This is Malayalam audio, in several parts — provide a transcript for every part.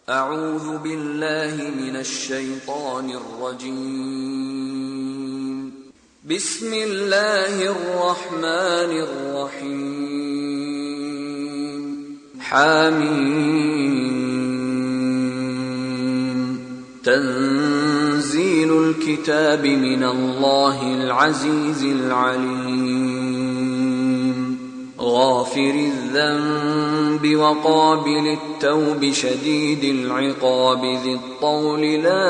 أعوذ بالله من الشيطان الرجيم. بسم الله الرحمن الرحيم. حميم. تنزيل الكتاب من الله العزيز العليم. غافر الذنب وقابل التوب شديد العقاب ذي الطول لا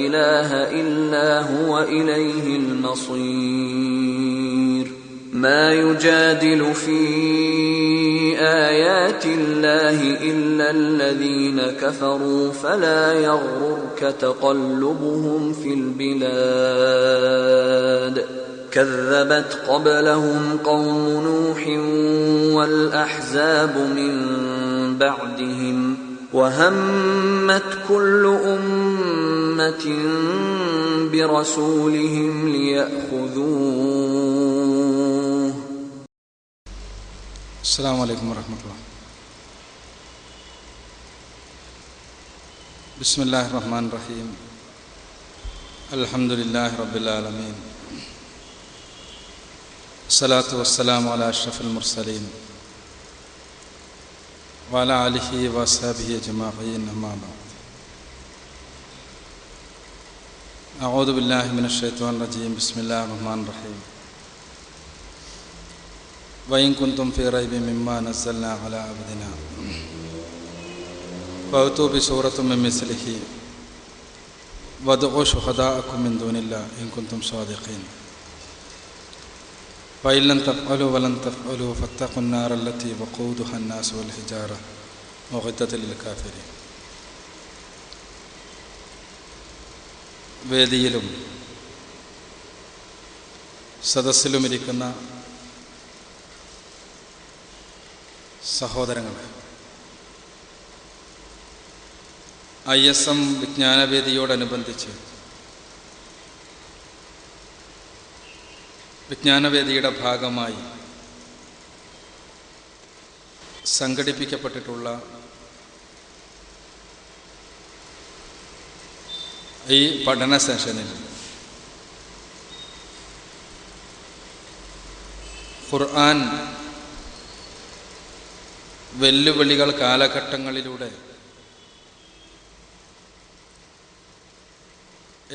إله إلا هو إليه المصير. ما يجادل في آيات الله إلا الذين كفروا فلا يغررك تقلبهم في البلاد. كذبت قبلهم قوم نوح والأحزاب من بعدهم وهمت كل أمة برسولهم ليأخذوه. السلام عليكم ورحمة الله. بسم الله الرحمن الرحيم. الحمد لله رب العالمين. الصلاة والسلام على أشرف المرسلين وعلى آله وأصحابه أجمعين. أما بعد. أعوذ بالله من الشيطان الرجيم. بسم الله الرحمن الرحيم. وإن كنتم في ريب مما نزلنا على عبدنا فأتوا بسورة من مثله وادعوا شهداءكم من دون الله إن كنتم صادقين. فإن لم تفعلوا ولن تفعلوا فاتقوا النار التي وقودها الناس والحجارة أعدت للكافرين. വേദിയിലും സദസ്സിലുമിരിക്കുന്ന സഹോദരങ്ങളെ, ISM വിജ്ഞാനവേദിയോടനുബന്ധിച്ച് വിജ്ഞാനവേദിയുടെ ഭാഗമായി സംഘടിപ്പിക്കപ്പെട്ടിട്ടുള്ള ഈ പഠന സെഷനിൽ ഖുർആൻ വെല്ലുവിളികൾ കാലഘട്ടങ്ങളിലൂടെ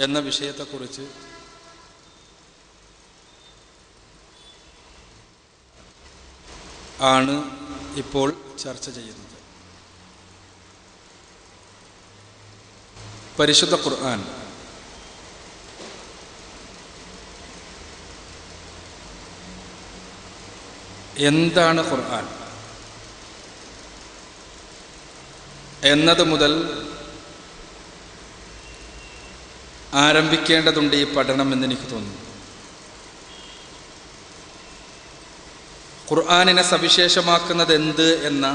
എന്ന വിഷയത്തെക്കുറിച്ച് ആണ് ഇപ്പോൾ ചർച്ച ചെയ്യുന്നത്. പരിശുദ്ധ ഖുർആൻ എന്താണ് ഖുർആൻ എന്നത് മുതൽ ആരംഭിക്കേണ്ടതുണ്ട് ഈ പഠനം എന്നെനിക്ക് തോന്നുന്നു. ഖുർആനിനെ സവിശേഷമാക്കുന്നത് എന്ത് എന്ന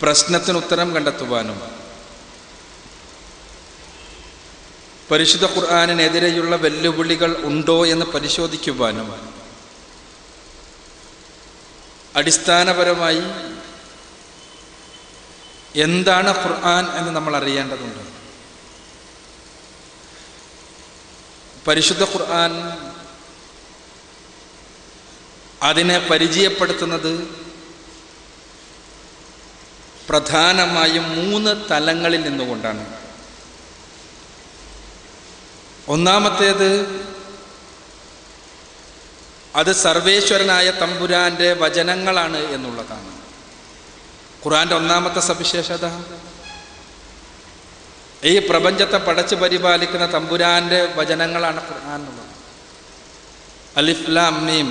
പ്രശ്നത്തിന് ഉത്തരം കണ്ടെത്തുവാനും പരിശുദ്ധ ഖുർആനിനെതിരെയുള്ള വെല്ലുവിളികൾ ഉണ്ടോ എന്ന് പരിശോധിക്കുവാനും അടിസ്ഥാനപരമായി എന്താണ് ഖുർആൻ എന്ന് നമ്മൾ അറിയേണ്ടതുണ്ട്. പരിശുദ്ധ ഖുർആൻ അതിനെ പരിചയപ്പെടുത്തുന്നത് പ്രധാനമായും 3 തലങ്ങളിൽ നിന്നുകൊണ്ടാണ്. ഒന്നാമത്തേത്, അത് സർവേശ്വരനായ തമ്പുരാന്റെ വചനങ്ങളാണ് എന്നുള്ളതാണ്. ഖുർആന്റെ ഒന്നാമത്തെ സവിശേഷത ഈ പ്രപഞ്ചത്തെ പടച്ചു പരിപാലിക്കുന്ന തമ്പുരാന്റെ വചനങ്ങളാണ് ഖുർആൻ എന്നുള്ളത്. അലിഫ് ലാം മീം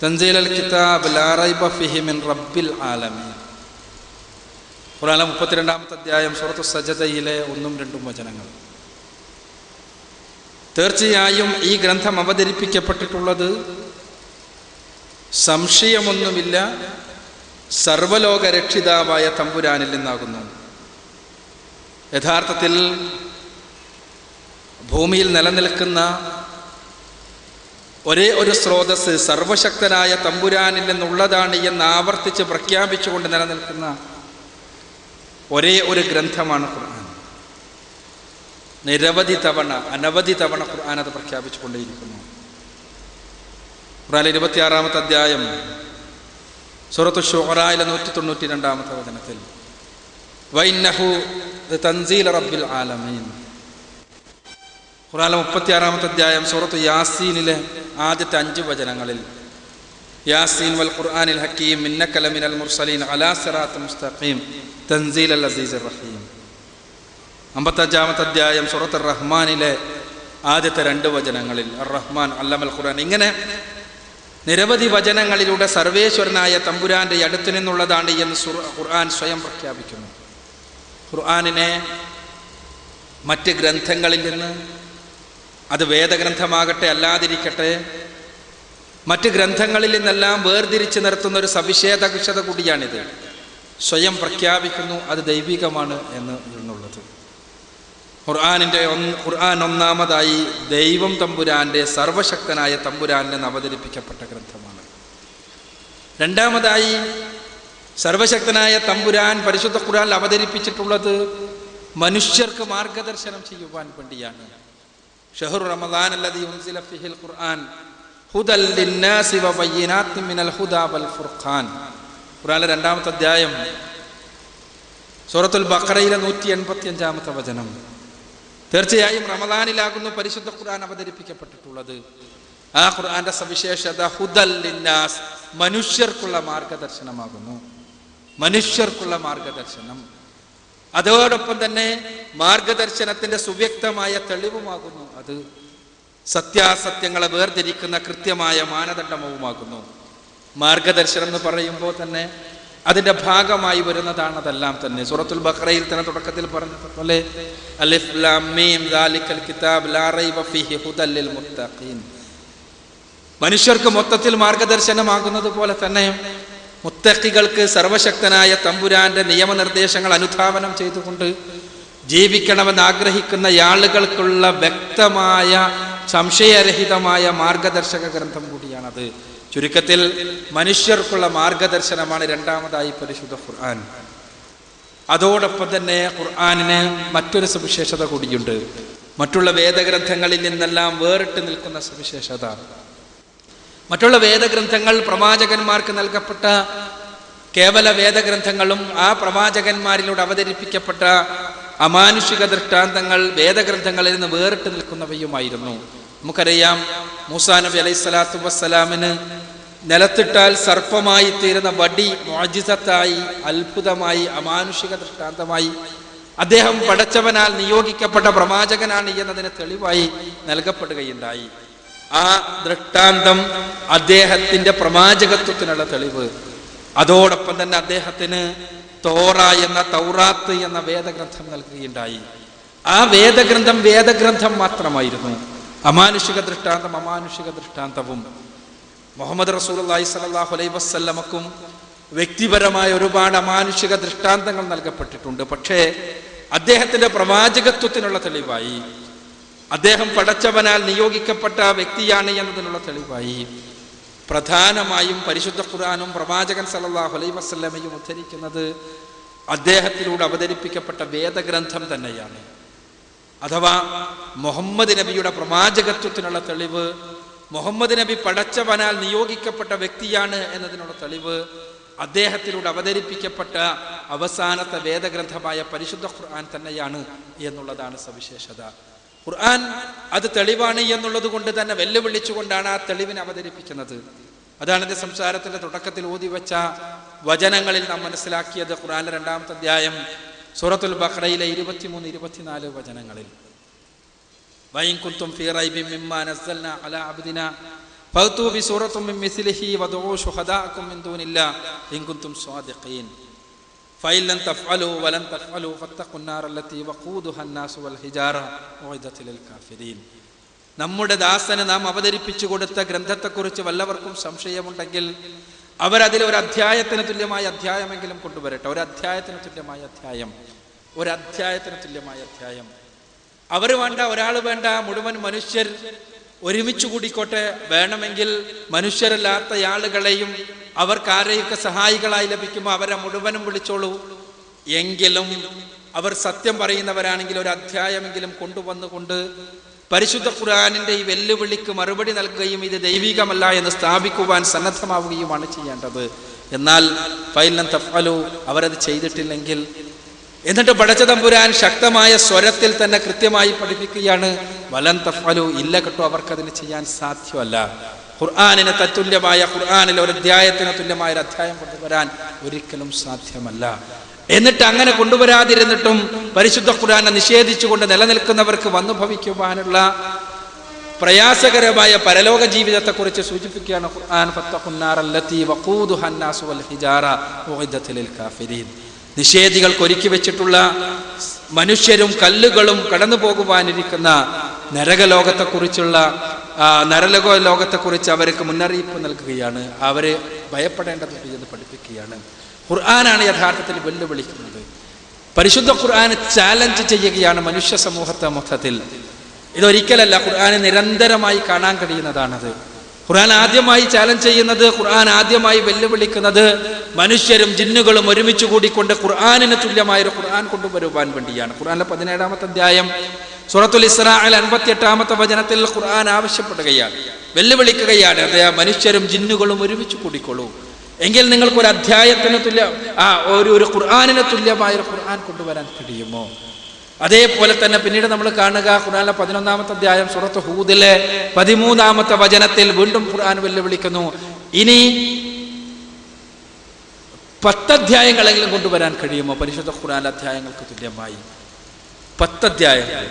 തൻസീലുൽ കിതാബ് ലാ റൈബ ഫീഹി മിൻ റബ്ബിൽ ആലമീൻ. ഖുർആനിലെ 32-ാമത്തെ അധ്യായം സൂറത്തു സജദയിലെ 1-2 വചനങ്ങൾ. തീർച്ചയായും ഈ ഗ്രന്ഥം അവതരിപ്പിക്കപ്പെട്ടിട്ടുള്ളത് സംശയമൊന്നുമില്ല സർവലോക രക്ഷിതാവായ തമ്പുരാനിൽ നിന്നാകുന്നു. യഥാർത്ഥത്തിൽ ഭൂമിയിൽ നിലനിൽക്കുന്ന ഒരേ ഒരു സ്രോതസ് സർവശക്തനായ തമ്പുരാനിൽ നിന്നുള്ളതാണ് എന്ന് ആവർത്തിച്ച് പ്രഖ്യാപിച്ചുകൊണ്ട് നിലനിൽക്കുന്ന ഒരേ ഒരു ഗ്രന്ഥമാണ് ഖുർആൻ. അനവധി തവണ ഖുർആൻ അത് പ്രഖ്യാപിച്ചുകൊണ്ടേയിരിക്കുന്നു. ഖുർആനിലെ 26-ാമത്തെ അധ്യായം സൂറത്തു ശുഅറയിലെ 192-ാമത്തെ വചനത്തിൽ വഇന്നഹു തൻസീൽ റബ്ബിൽ ആലമീൻ. ഖുർആനിലെ 36-ാമത്തെ അധ്യായം സൂറത്തു യാസീനിലെ ആദ്യത്തെ 5 വചനങ്ങളിൽ യാസീൻ വൽ ഖുർആനിൽ ഹക്കീം ഇന്നക ലമിനൽ മുർസലീൻ അലാ സിറാത്തിൽ മുസ്തഖീം തൻസീലൽ അസീസിർ റഹീം. 55-ാമത്തെ അധ്യായം സൂറത്ത് റഹ്മാനിലെ ആദ്യത്തെ 2 വചനങ്ങളിൽ അർ-റഹ്മാൻ അല്ലമൽ ഖുർആൻ. ഇങ്ങനെ നിരവധി വചനങ്ങളിലൂടെ സർവേശ്വരനായ തമ്പുരാന്റെ അടുത്തു നിന്നുള്ളതാണ് എന്ന് ഖുർആൻ സ്വയം പ്രഖ്യാപിക്കുന്നു. ഖുർആനിനെ മറ്റ് ഗ്രന്ഥങ്ങളിൽ നിന്ന്, അത് വേദഗ്രന്ഥമാകട്ടെ അല്ലാതിരിക്കട്ടെ, മറ്റ് ഗ്രന്ഥങ്ങളിൽ നിന്നെല്ലാം വേർതിരിച്ച് നിർത്തുന്ന ഒരു സവിശേഷത കൂടിയാണിത്. സ്വയം പ്രഖ്യാപിക്കുന്നു അത് ദൈവികമാണ് എന്നുള്ളത്. ഖുർആൻ ഒന്നാമതായി ദൈവം തമ്പുരാന്റെ, സർവശക്തനായ തമ്പുരാനിൽ നിന്ന് അവതരിപ്പിക്കപ്പെട്ട ഗ്രന്ഥമാണ്. രണ്ടാമതായി സർവശക്തനായ തമ്പുരാൻ പരിശുദ്ധ ഖുർആനിൽ അവതരിപ്പിച്ചിട്ടുള്ളത് മനുഷ്യർക്ക് മാർഗദർശനം ചെയ്യുവാൻ വേണ്ടിയാണ്. ഷഹ്റു റമദാൻ അല്ലദീ ഉൻസില ഫീഹിൽ ഖുർആൻ ഹുദൽ ലിന്നാസി വബയ്യിനാത്തിൻ മിനൽ ഹുദാ വൽ ഫുർഖാൻ. ഖുർആനിലെ 2-ാമത്തെ അധ്യായം സൂറത്തുൽ ബഖറയിലെ 185-ാമത്തെ വചനം. തീർച്ചയായും റമദാനിലാകുന്നു പരിശുദ്ധ ഖുർആൻ അവതരിപ്പിക്കപ്പെട്ടിട്ടുള്ളത്. ആ ഖുർആന്റെ സവിശേഷത ഹുദൽ ലിന്നാസ്, മനുഷ്യർക്കുള്ള മാർഗദർശനമാകുന്നു. മനുഷ്യർക്കുള്ള മാർഗദർശനം, അതോടൊപ്പം തന്നെ മാർഗദർശനത്തിന്റെ സുവ്യക്തമായ തെളിവുമാകുന്നു. അത് സത്യാസത്യങ്ങളെ വേർതിരിക്കുന്ന കൃത്യമായ മാനദണ്ഡവുമാകുന്നു. മാർഗദർശനം എന്ന് പറയുമ്പോൾ തന്നെ അതിന്റെ ഭാഗമായി വരുന്നതാണ് അതെല്ലാം തന്നെ. സൂറത്തുൽ ബഖറയിൽ തന്നെ തുടക്കത്തിൽ പറഞ്ഞതുപോലെ അലിഫ് ലാം മീം ദാലിക്കൽ കിതാബ് ലാ റൈബ ഫീഹി ഹുദൽ ലിൽ മുത്തഖീൻ. മനുഷ്യർക്ക് മൊത്തത്തിൽ മാർഗദർശനമാകുന്നത് പോലെ തന്നെ മുത്തഖികൾക്ക് സർവശക്തനായ തമ്പുരാന്റെ നിയമനിർദ്ദേശങ്ങൾ അനുധാവനം ചെയ്തുകൊണ്ട് ജീവിക്കണമെന്ന് ആഗ്രഹിക്കുന്ന ആളുകൾക്കുള്ള വ്യക്തമായ സംശയരഹിതമായ മാർഗദർശക ഗ്രന്ഥം കൂടിയാണത്. ചുരുക്കത്തിൽ മനുഷ്യർക്കുള്ള മാർഗദർശനമാണ് രണ്ടാമതായി പരിശുദ്ധ ഖുർആൻ. അതോടൊപ്പം തന്നെ ഖുർആനിന് മറ്റൊരു സവിശേഷത കൂടിയുണ്ട്. മറ്റുള്ള വേദഗ്രന്ഥങ്ങളിൽ നിന്നെല്ലാം വേറിട്ട് നിൽക്കുന്ന സവിശേഷത. മറ്റുള്ള വേദഗ്രന്ഥങ്ങൾ പ്രവാചകന്മാർക്ക് നൽകപ്പെട്ട കേവല വേദഗ്രന്ഥങ്ങളും ആ പ്രവാചകന്മാരിലൂടെ അവതരിപ്പിക്കപ്പെട്ട അമാനുഷിക ദൃഷ്ടാന്തങ്ങൾ വേദഗ്രന്ഥങ്ങളിൽ നിന്ന് വേറിട്ട് നിൽക്കുന്നവയുമായിരുന്നു. നമുക്കറിയാം, മൂസാ നബി അലൈഹി സ്വലാത്തു വസ്സലാമിന് നിലത്തിട്ടാൽ സർപ്പമായി തീരുന്ന വടി മുഅ്ജിസത്തായി, അത്ഭുതമായി, അമാനുഷിക ദൃഷ്ടാന്തമായി അദ്ദേഹം പടച്ചവനാൽ നിയോഗിക്കപ്പെട്ട പ്രവാചകനാണ് എന്നതിന് തെളിവായി നൽകപ്പെടുകയുണ്ടായി. ആ ദൃഷ്ടാന്തം അദ്ദേഹത്തിന്റെ പ്രവാചകത്വത്തിനുള്ള തെളിവ്. അതോടൊപ്പം തന്നെ അദ്ദേഹത്തിന് തോറ എന്ന തൗറാത്ത് എന്ന വേദഗ്രന്ഥം നൽകുകയുണ്ടായി. ആ വേദഗ്രന്ഥം മാത്രമായിരുന്നു. അമാനുഷിക ദൃഷ്ടാന്തവും. മുഹമ്മദ് റസൂലുള്ളാഹി സ്വല്ലല്ലാഹു അലൈഹി വസല്ലമക്കും വ്യക്തിപരമായ ഒരുപാട് അമാനുഷിക ദൃഷ്ടാന്തങ്ങൾ നൽകപ്പെട്ടിട്ടുണ്ട്. പക്ഷേ അദ്ദേഹത്തിന്റെ പ്രവാചകത്വത്തിനുള്ള തെളിവായി, അദ്ദേഹം പടച്ചവനാൽ നിയോഗിക്കപ്പെട്ട വ്യക്തിയാണ് എന്നതിനുള്ള തെളിവായി പ്രധാനമായും പരിശുദ്ധ ഖുർആനും പ്രവാചകൻ സല്ലല്ലാഹു അലൈഹി വസല്ലമയും ഉദ്ധരിക്കുന്നത് അദ്ദേഹത്തിലൂടെ അവതരിപ്പിക്കപ്പെട്ട വേദഗ്രന്ഥം തന്നെയാണ്. അഥവാ മുഹമ്മദ് നബിയുടെ പ്രവാചകത്വത്തിനുള്ള തെളിവ്, മുഹമ്മദ് നബി പടച്ചവനാൽ നിയോഗിക്കപ്പെട്ട വ്യക്തിയാണ് എന്നതിനുള്ള തെളിവ് അദ്ദേഹത്തിലൂടെ അവതരിപ്പിക്കപ്പെട്ട അവസാനത്തെ വേദഗ്രന്ഥമായ പരിശുദ്ധ ഖുർആൻ തന്നെയാണ് എന്നുള്ളതാണ് സവിശേഷത. ഖുർആൻ അത് തെളിവാണ് എന്നുള്ളത് കൊണ്ട് തന്നെ വെല്ലുവിളിച്ചുകൊണ്ടാണ് ആ തെളിവിനെ അവതരിപ്പിക്കുന്നത്. അതാണ് എന്റെ സംസാരത്തിന്റെ തുടക്കത്തിൽ ഓതിവെച്ച വചനങ്ങളിൽ നാം മനസ്സിലാക്കിയത്. ഖുർആനിലെ 2-ാമത്തെ അധ്യായം സൂറത്തുൽ ബഖറയിലെ 23-24 വചനങ്ങളിൽ വഇൻ കുൻതും ഫീ റൈബിൻ മിമ്മാ നസ്സൽനാ അലാ അബ്ദിനാ ഫഅ്തു ബിസൂറത്തിൻ മിൻ മിസ്ലിഹി വദഉ ശുഹദാഅക്കും മിൻ ദൂനില്ലാഹി ഇൻ കുൻതും സ്വാദിഖീൻ ഫഇൻ ലൻ തഫ്അലൂ വലൻ തഫ്അലൂ ഫത്തഖുൻ നാർ അല്ലതി വഖൂദുഹാ അന്നാസു വൽ ഹിജാറ ഉഇദത്ത് ലിൽ കാഫിരീൻ. നമ്മുടെ ദാസന് നാം അവതരിപ്പിച്ചു കൊടുത്ത ഗ്രന്ഥത്തെക്കുറിച്ച് വല്ലവർക്കും സംശയമുണ്ടെങ്കിൽ അവരതിൽ ഒരു അധ്യായത്തിന് തുല്യമായ അധ്യായമെങ്കിലും കൊണ്ടുവരട്ടെ. ഒരു അധ്യായത്തിന് തുല്യമായ അധ്യായം. അവർ വേണ്ട, ഒരാൾ വേണ്ട, മുഴുവൻ മനുഷ്യർ ഒരുമിച്ച് കൂടിക്കോട്ടെ, വേണമെങ്കിൽ മനുഷ്യരല്ലാത്ത ആളുകളെയും അവർക്കാരെയൊക്കെ സഹായികളായി ലഭിക്കുമ്പോൾ അവരെ മുഴുവനും വിളിച്ചോളൂ. എങ്കിലും അവർ സത്യം പറയുന്നവരാണെങ്കിൽ ഒരു അധ്യായമെങ്കിലും കൊണ്ടുവന്നുകൊണ്ട് പരിശുദ്ധ ഖുർആനിന്റെ ഈ വെല്ലുവിളിക്ക് മറുപടി നൽകുകയും ഇത് ദൈവികമല്ല എന്ന് സ്ഥാപിക്കുവാൻ സന്നദ്ധമാവുകയുമാണ് ചെയ്യേണ്ടത്. എന്നാൽ ഫൈലൻ തഫ്അലു, അവരത് ചെയ്തിട്ടില്ലെങ്കിൽ, എന്നിട്ട് പടച്ച തമ്പുരാൻ ശക്തമായ സ്വരത്തിൽ തന്നെ കൃത്യമായി പഠിപ്പിക്കുകയാണ്, വലൻ തഫ്അലു, ഇല്ല കേട്ടോ, അവർക്കതിന് ചെയ്യാൻ സാധ്യമല്ല. ഖുർആനിന് തത്തുല്യമായ, ഖുർആനിൽ ഒരു അധ്യായത്തിന് തുല്യമായ ഒരു അധ്യായം കൊണ്ടുവരാൻ ഒരിക്കലും സാധ്യമല്ല. എന്നിട്ട് അങ്ങനെ കൊണ്ടുവരാതിരുന്നിട്ടും പരിശുദ്ധ ഖുർആനെ നിഷേധിച്ചുകൊണ്ട് നിലനിൽക്കുന്നവർക്ക് വന്നു ഭവിക്കുവാനുള്ള പ്രയാസകരമായ പരലോക ജീവിതത്തെക്കുറിച്ച് സൂചിപ്പിക്കുകയാണ് ഖുർആൻ. ഫത്തഖുന്നാറല്ലതി വഖൂദുഹന്നാസു വൽ ഹിജാറ ഉഇദ്ദത് ലിൽ കാഫിരീൻ. നിഷേധികൾക്ക് ഒരുക്കി വെച്ചിട്ടുള്ള മനുഷ്യരും കല്ലുകളും കടന്നു പോകുവാനിരിക്കുന്ന നരകലോകത്തെക്കുറിച്ചുള്ള ലോകത്തെക്കുറിച്ച് അവർക്ക് മുന്നറിയിപ്പ് നൽകുകയാണ്. അവരെ ഭയപ്പെടേണ്ടതുണ്ട് എന്ന് പഠിപ്പിക്കുകയാണ്. ഖുർആനാണ് യഥാർത്ഥത്തിൽ വെല്ലുവിളിക്കുന്നത്. പരിശുദ്ധ ഖുർആൻ ചാലഞ്ച് ചെയ്യുകയാണ് മനുഷ്യ സമൂഹത്തെ മൊത്തത്തിൽ. ഇതൊരിക്കലല്ല, ഖുർആനെ നിരന്തരമായി കാണാൻ കഴിയുന്നതാണത്. ഖുർആൻ ആദ്യമായി ചാലഞ്ച് ചെയ്യുന്നത്, ഖുർആൻ ആദ്യമായി വെല്ലുവിളിക്കുന്നത് മനുഷ്യരും ജിന്നുകളും ഒരുമിച്ച് കൂടിക്കൊണ്ട് ഖുർആനിന് തുല്യമായൊരു ഖുർആൻ കൊണ്ടുവരുവാൻ വേണ്ടിയാണ്. ഖുർആനിലെ 17-ാമത്തെ അധ്യായം സൂറത്തുൽ ഇസ്രാഇൽ 58-ാമത്തെ വചനത്തിൽ ഖുർആൻ ആവശ്യപ്പെടുകയാണ്, വെല്ലുവിളിക്കുകയാണ്, മനുഷ്യരും ജിന്നുകളും ഒരുമിച്ച് കൂടിക്കൊള്ളൂ, എങ്കിൽ നിങ്ങൾക്കൊരു അധ്യായത്തിന് ഒരു ഖുർആനിന് തുല്യമായൊരു ഖുർആൻ കൊണ്ടുവരാൻ കഴിയുമോ? അതേപോലെ തന്നെ പിന്നീട് നമ്മൾ കാണുക ഖുർആനിലെ 11-ാമത്തെ അധ്യായം സൂറത്ത് ഹൂദിലെ 13-ാമത്തെ വചനത്തിൽ വീണ്ടും ഖുർആൻ വെല്ലുവിളിക്കുന്നു, ഇനി 10 അധ്യായങ്ങളെങ്കിലും കൊണ്ടുവരാൻ കഴിയുമോ? പരിശുദ്ധ ഖുർആനിലെ അധ്യായങ്ങൾക്ക് തുല്യമായി 10 അധ്യായങ്ങൾ,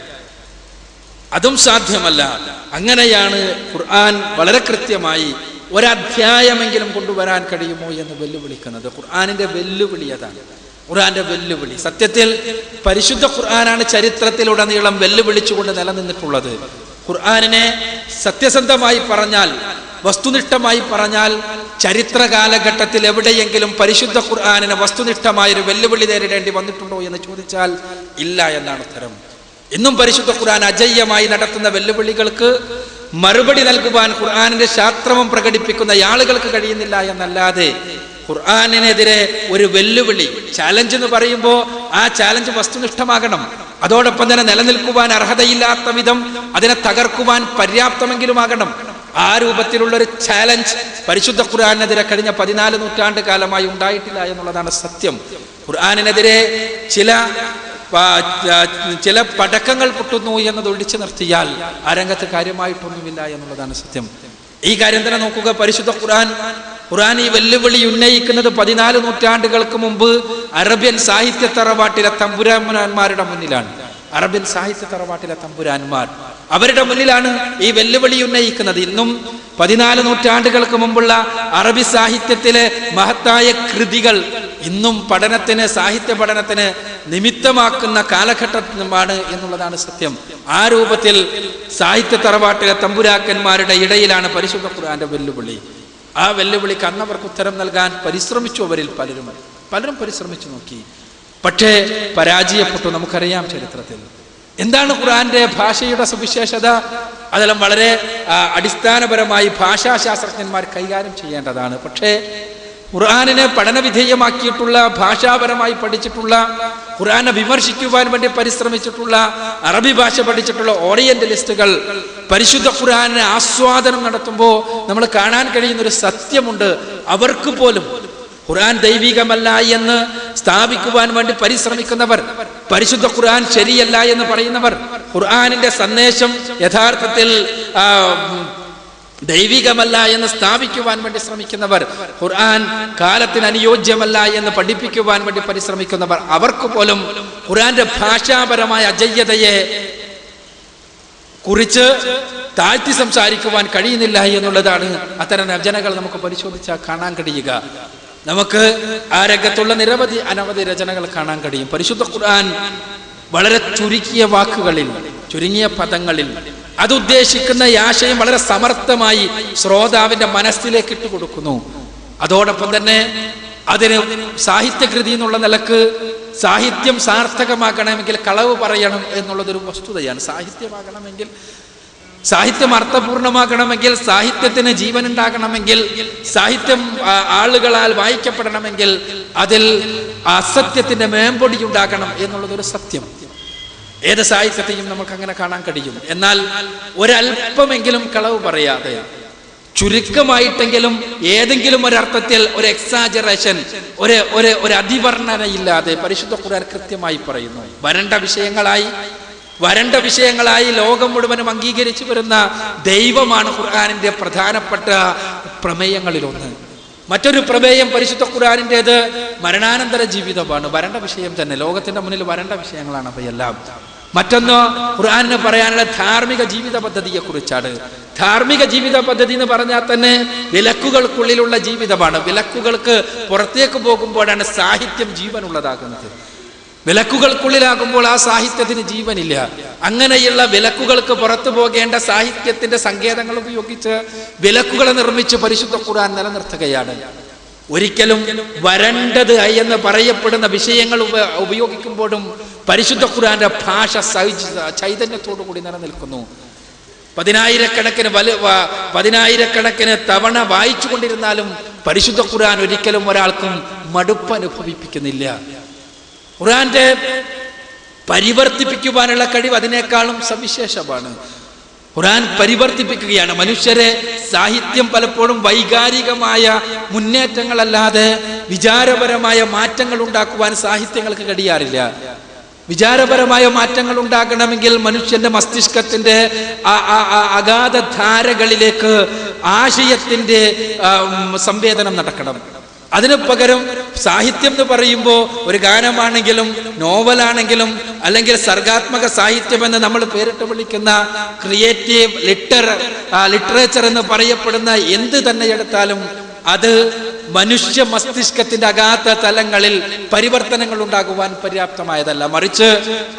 അതും സാധ്യമല്ല. അങ്ങനെയാണ് ഖുർആൻ വളരെ കൃത്യമായി ഒരധ്യായമെങ്കിലും കൊണ്ടുവരാൻ കഴിയുമോ എന്ന് വെല്ലുവിളിക്കുന്നത്. ഖുർആനിന്റെ വെല്ലുവിളി അതാണ്, ഖുർആന്റെ വെല്ലുവിളി. സത്യത്തിൽ പരിശുദ്ധ ഖുർആനാണ് ചരിത്രത്തിലുടനീളം വെല്ലുവിളിച്ചുകൊണ്ട് നിലനിന്നിട്ടുള്ളത്. ഖുർആനിനെ സത്യസന്ധമായി പറഞ്ഞാൽ, വസ്തുനിഷ്ഠമായി പറഞ്ഞാൽ, ചരിത്ര കാലഘട്ടത്തിൽ എവിടെയെങ്കിലും പരിശുദ്ധ ഖുർആനിന് വസ്തുനിഷ്ഠമായൊരു വെല്ലുവിളി നേരിടേണ്ടി വന്നിട്ടുണ്ടോ എന്ന് ചോദിച്ചാൽ ഇല്ല എന്നാണ് ഉത്തരം. ഇന്നും പരിശുദ്ധ ഖുർആൻ അജയ്യമായി നടത്തുന്ന വെല്ലുവിളികൾക്ക് മറുപടി നൽകുവാൻ ഖുർആനിന്റെ ശാസ്ത്രവും പ്രകടിപ്പിക്കുന്ന ആളുകൾക്ക് കഴിയുന്നില്ല എന്നല്ലാതെ ഖുർആനിനെതിരെ ഒരു വെല്ലുവിളി, ചാലഞ്ച് എന്ന് പറയുമ്പോൾ ആ ചാലഞ്ച് വസ്തുനിഷ്ഠമാകണം. അതോടൊപ്പം തന്നെ നിലനിൽക്കുവാൻ അർഹതയില്ലാത്ത വിധം അതിനെ തകർക്കുവാൻ പര്യാപ്തമെങ്കിലുമാകണം. ആ രൂപത്തിലുള്ളൊരു ചാലഞ്ച് പരിശുദ്ധ ഖുർആനിനെതിരെ കഴിഞ്ഞ 14 നൂറ്റാണ്ട് കാലമായി ഉണ്ടായിട്ടില്ല എന്നുള്ളതാണ് സത്യം. ഖുർആനിനെതിരെ ചില പടക്കങ്ങൾ പൊട്ടുന്നു എന്നത് ഒഴിച്ചു നിർത്തിയാൽ ആ രംഗത്ത് കാര്യമായിട്ടൊന്നുമില്ല എന്നുള്ളതാണ് സത്യം. ഈ കാര്യം തന്നെ നോക്കുക. പരിശുദ്ധ ഖുർആൻ ഈ വെല്ലുവിളി ഉന്നയിക്കുന്നത് 14 നൂറ്റാണ്ടുകൾക്ക് മുമ്പ് അറബ്യൻ സാഹിത്യ തറവാട്ടിലെ തമ്പുരാന്മാരുടെ മുന്നിലാണ്. അറബ്യൻ സാഹിത്യ തറവാട്ടിലെ തമ്പുരാന്മാർ, അവരുടെ മുന്നിലാണ് ഈ വെല്ലുവിളി ഉന്നയിക്കുന്നത്. ഇന്നും 14 നൂറ്റാണ്ടുകൾക്ക് മുമ്പുള്ള അറബി സാഹിത്യത്തിലെ മഹത്തായ കൃതികൾ ഇന്നും പഠനത്തിന്, സാഹിത്യ പഠനത്തിന് നിമിത്തമാക്കുന്ന കാലഘട്ടമാണ് എന്നുള്ളതാണ് സത്യം. ആ രൂപത്തിൽ സാഹിത്യ തറവാട്ടിലെ തമ്പുരാക്കന്മാരുടെ ഇടയിലാണ് പരിശുദ്ധ ഖുർആന്റെ വെല്ലുവിളി. ആ വെല്ലുവിളിക്ക് അന്നവർക്ക് ഉത്തരം നൽകാൻ പരിശ്രമിച്ചു. അവരിൽ പലരും പരിശ്രമിച്ചു നോക്കി, പക്ഷേ പരാജയപ്പെട്ടു. നമുക്കറിയാം ചരിത്രത്തിൽ എന്താണ് ഖുർആന്റെ ഭാഷയുടെ സവിശേഷത. അതെല്ലാം വളരെ അടിസ്ഥാനപരമായി ഭാഷാശാസ്ത്രജ്ഞന്മാർ കൈകാര്യം ചെയ്യേണ്ടതാണ്. പക്ഷേ ഖുർആനിനെ പഠനവിധേയമാക്കിയിട്ടുള്ള, ഭാഷാപരമായി പഠിച്ചിട്ടുള്ള, ഖുർആനെ വിമർശിക്കുവാൻ വേണ്ടി പരിശ്രമിച്ചിട്ടുള്ള, അറബി ഭാഷ പഠിച്ചിട്ടുള്ള ഓറിയന്റലിസ്റ്റുകൾ പരിശുദ്ധ ഖുർആനെ ആസ്വാദനം നടത്തുമ്പോൾ നമ്മൾ കാണാൻ കഴിയുന്നൊരു സത്യമുണ്ട്. അവർക്ക് പോലും ഖുർആൻ ദൈവികമല്ല എന്ന് സ്ഥാപിക്കുവാൻ വേണ്ടി പരിശ്രമിക്കുന്നവർ, പരിശുദ്ധ ഖുർആൻ ശരിയല്ല എന്ന് പറയുന്നവർ, ഖുർആനിന്റെ സന്ദേശം യഥാർത്ഥത്തിൽ ദൈവികമല്ല എന്ന് സ്ഥാപിക്കുവാൻ വേണ്ടി ശ്രമിക്കുന്നവർ, ഖുർആൻ കാലത്തിന് അനുയോജ്യമല്ല എന്ന് പഠിപ്പിക്കുവാൻ വേണ്ടി പരിശ്രമിക്കുന്നവർ, അവർക്ക് പോലും ഖുർആന്റെ ഭാഷാപരമായ അജയ്യതയെ കുറിച്ച് താഴ്ത്തി സംസാരിക്കുവാൻ കഴിയുന്നില്ല എന്നുള്ളതാണ് അത്തരം രചനകൾ നമുക്ക് പരിശോധിച്ചാൽ കാണാൻ കഴിയുക. നമുക്ക് ആ രംഗത്തുള്ള അനവധി രചനകൾ കാണാൻ കഴിയും. പരിശുദ്ധ ഖുർആൻ വളരെ ചുരുക്കിയ വാക്കുകളിൽ, ചുരുങ്ങിയ പദങ്ങളിൽ അതുദ്ദേശിക്കുന്ന ആശയം വളരെ സമർത്ഥമായി ശ്രോതാവിന്റെ മനസ്സിലേക്ക് ഇട്ടുകൊടുക്കുന്നു. അതോടൊപ്പം തന്നെ അതിന് സാഹിത്യകൃതി എന്നുള്ള നിലക്ക് സാഹിത്യം സാർത്ഥകമാക്കണമെങ്കിൽ കളവ് പറയണം എന്നുള്ളതൊരു വസ്തുതയാണ്. സാഹിത്യമാകണമെങ്കിൽ സാഹിത്യം അർത്ഥപൂർണമാകണമെങ്കിൽ, സാഹിത്യത്തിന് ജീവൻ ഉണ്ടാകണമെങ്കിൽ, സാഹിത്യം ആളുകളാൽ വായിക്കപ്പെടണമെങ്കിൽ അതിൽ അസത്യത്തിന്റെ മേമ്പൊടി ഉണ്ടാകണം എന്നുള്ളതൊരു സത്യം. ഏത് സാഹിത്യത്തെയും നമുക്ക് അങ്ങനെ കാണാൻ കഴിയും. എന്നാൽ ഒരല്പമെങ്കിലും കളവ് പറയാതെ, ചുരുക്കമായിട്ടെങ്കിലും ഏതെങ്കിലും ഒരർത്ഥത്തിൽ ഒരു എക്സാജറേഷൻ, ഒരു അതിവർണനയില്ലാതെ പരിശുദ്ധ ഖുർആൻ കൃത്യമായി പറയുന്നു. വരണ്ട വിഷയങ്ങളായി ലോകം മുഴുവനും അംഗീകരിച്ചു വരുന്ന ദൈവമാണ് ഖുർആനിന്റെ പ്രധാനപ്പെട്ട പ്രമേയങ്ങളിലൊന്ന്. മറ്റൊരു പ്രമേയം പരിശുദ്ധ ഖുർആനിൻ്റെത് മരണാനന്തര ജീവിതമാണ്. വരണ്ട വിഷയം തന്നെ, ലോകത്തിന്റെ മുന്നിൽ വരണ്ട വിഷയങ്ങളാണ് അവയെല്ലാം. മറ്റൊന്ന് ഖുർആനിന് പറയാനുള്ള ധാർമ്മിക ജീവിത പദ്ധതിയെ കുറിച്ചാണ്. ധാർമ്മിക ജീവിത പദ്ധതി എന്ന് പറഞ്ഞാൽ തന്നെ വിലക്കുകൾക്കുള്ളിലുള്ള ജീവിതമാണ്. വിലക്കുകൾക്ക് പുറത്തേക്ക് പോകുമ്പോഴാണ് സാഹിത്യം ജീവനുള്ളതാകുന്നത്. വിലക്കുകൾക്കുള്ളിലാകുമ്പോൾ ആ സാഹിത്യത്തിന് ജീവനില്ല. അങ്ങനെയുള്ള വിലക്കുകൾക്ക് പുറത്തു പോകേണ്ട സാഹിത്യത്തിന്റെ സങ്കേതങ്ങൾ ഉപയോഗിച്ച് വിലക്കുകളെ നിർമ്മിച്ച് പരിശുദ്ധ ഖുർആൻ നിലനിർത്തുകയാണ്. ഒരിക്കലും വരണ്ടത് എന്ന് പറയപ്പെടുന്ന വിഷയങ്ങൾ ഉപയോഗിക്കുമ്പോഴും പരിശുദ്ധ ഖുർആന്റെ ഭാഷ ചൈതന്യത്തോടു കൂടി നിലനിൽക്കുന്നു. പതിനായിരക്കണക്കിന് തവണ വായിച്ചു കൊണ്ടിരുന്നാലും പരിശുദ്ധ ഖുർആൻ ഒരിക്കലും ഒരാൾക്കും മടുപ്പ് അനുഭവിപ്പിക്കുന്നില്ല. ഖുർആന്റെ പരിവർത്തിപ്പിക്കുവാനുള്ള കഴിവ് അതിനേക്കാളും സവിശേഷമാണ്. ഖുർആൻ പരിവർത്തിപ്പിക്കുകയാണ് മനുഷ്യരെ. സാഹിത്യം പലപ്പോഴും വൈകാരികമായ മുന്നേറ്റങ്ങളല്ലാതെ വിചാരപരമായ മാറ്റങ്ങൾ ഉണ്ടാക്കുവാൻ സാഹിത്യങ്ങൾക്ക് കഴിയാറില്ല. വിചാരപരമായ മാറ്റങ്ങൾ ഉണ്ടാകണമെങ്കിൽ മനുഷ്യന്റെ മസ്തിഷ്കത്തിന്റെ അഗാധ ധാരകളിലേക്ക് ആശയത്തിന്റെ സംവേദനം നടക്കണം. അതിനു പകരം സാഹിത്യം എന്ന് പറയുമ്പോൾ ഒരു ഗാനമാണെങ്കിലും നോവലാണെങ്കിലും അല്ലെങ്കിൽ സർഗാത്മക സാഹിത്യം എന്ന് നമ്മൾ പേരിട്ട് വിളിക്കുന്ന ക്രിയേറ്റീവ് ലിറ്ററേച്ചർ എന്ന് പറയപ്പെടുന്ന എന്ത് തന്നെ എടുത്താലും അത് മനുഷ്യ മസ്തിഷ്കത്തിന്റെ അഗാധ തലങ്ങളിൽ പരിവർത്തനങ്ങൾ ഉണ്ടാകുവാൻ പര്യാപ്തമായതല്ല. മറിച്ച്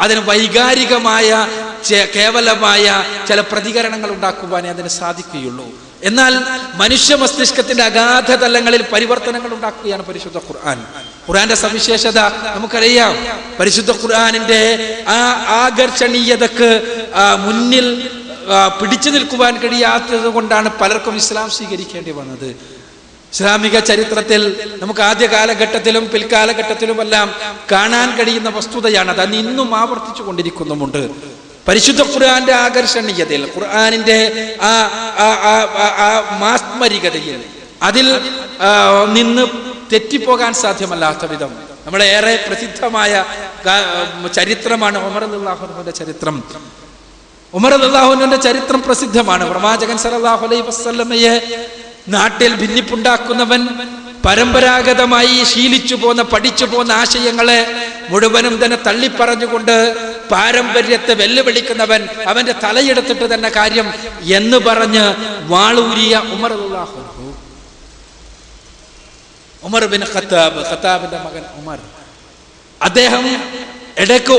അതിന് വൈകാരികമായ കേവലമായ ചില പ്രതികരണങ്ങൾ ഉണ്ടാക്കുവാനേ അതിന് സാധിക്കുകയുള്ളൂ. എന്നാൽ മനുഷ്യ മസ്തിഷ്കത്തിന്റെ അഗാധ തലങ്ങളിൽ പരിവർത്തനങ്ങൾ ഉണ്ടാക്കുകയാണ് പരിശുദ്ധ ഖുർആൻ. ഖുർആന്റെ സവിശേഷത നമുക്കറിയാം. പരിശുദ്ധ ഖുർആനിന്റെ ആ ആകർഷണീയതക്ക് മുന്നിൽ പിടിച്ചു നിൽക്കുവാൻ കഴിയാത്തത് കൊണ്ടാണ് പലർക്കും ഇസ്ലാം സ്വീകരിക്കേണ്ടി വന്നത്. ഇസ്ലാമിക ചരിത്രത്തിൽ നമുക്ക് ആദ്യ കാലഘട്ടത്തിലും പിൽക്കാലഘട്ടത്തിലുമെല്ലാം കാണാൻ കഴിയുന്ന വസ്തുതയാണ്. അത് ഇന്നും ആവർത്തിച്ചു കൊണ്ടിരിക്കുന്നുമുണ്ട്. പരിശുദ്ധ ഖുർആന്റെ ആകർഷണീയതയിൽ, ഖുർആനിന്റെ മാസ്മരികതയിൽ, അതിൽ നിന്ന് തെറ്റിപ്പോകാൻ സാധ്യമല്ലാത്ത വിധം നമ്മളെ ഏറെ പ്രസിദ്ധമായ ചരിത്രമാണ് ഉമർ റളിയല്ലാഹു അൻഹുവിന്റെ ചരിത്രം. ഉമർ റളിയല്ലാഹു അൻഹുവിന്റെ ചരിത്രം പ്രസിദ്ധമാണ്. പ്രവാചകൻ സല്ലല്ലാഹു അലൈഹി വസല്ലമയെ നാട്ടിൽ ഭിന്നിപ്പുണ്ടാക്കുന്നവൻ, പരമ്പരാഗതമായി ശീലിച്ചു പോന്ന പഠിച്ചു പോന്ന ആശയങ്ങളെ മുഴുവനും തന്നെ തള്ളിപ്പറഞ്ഞുകൊണ്ട് പാരമ്പര്യത്തെ വെല്ലുവിളിക്കുന്നവൻ, അവന്റെ തലയെടുത്തിട്ട് തന്നെ കാര്യം എന്ന് പറഞ്ഞ് വാളൂരിയ ഉമർ റളിയല്ലാഹു അൻഹു, ഉമർ ബിൻ ഖത്താബിന്റെ മകൻ ഉമർ, അദ്ദേഹം ഇടയ്ക്ക്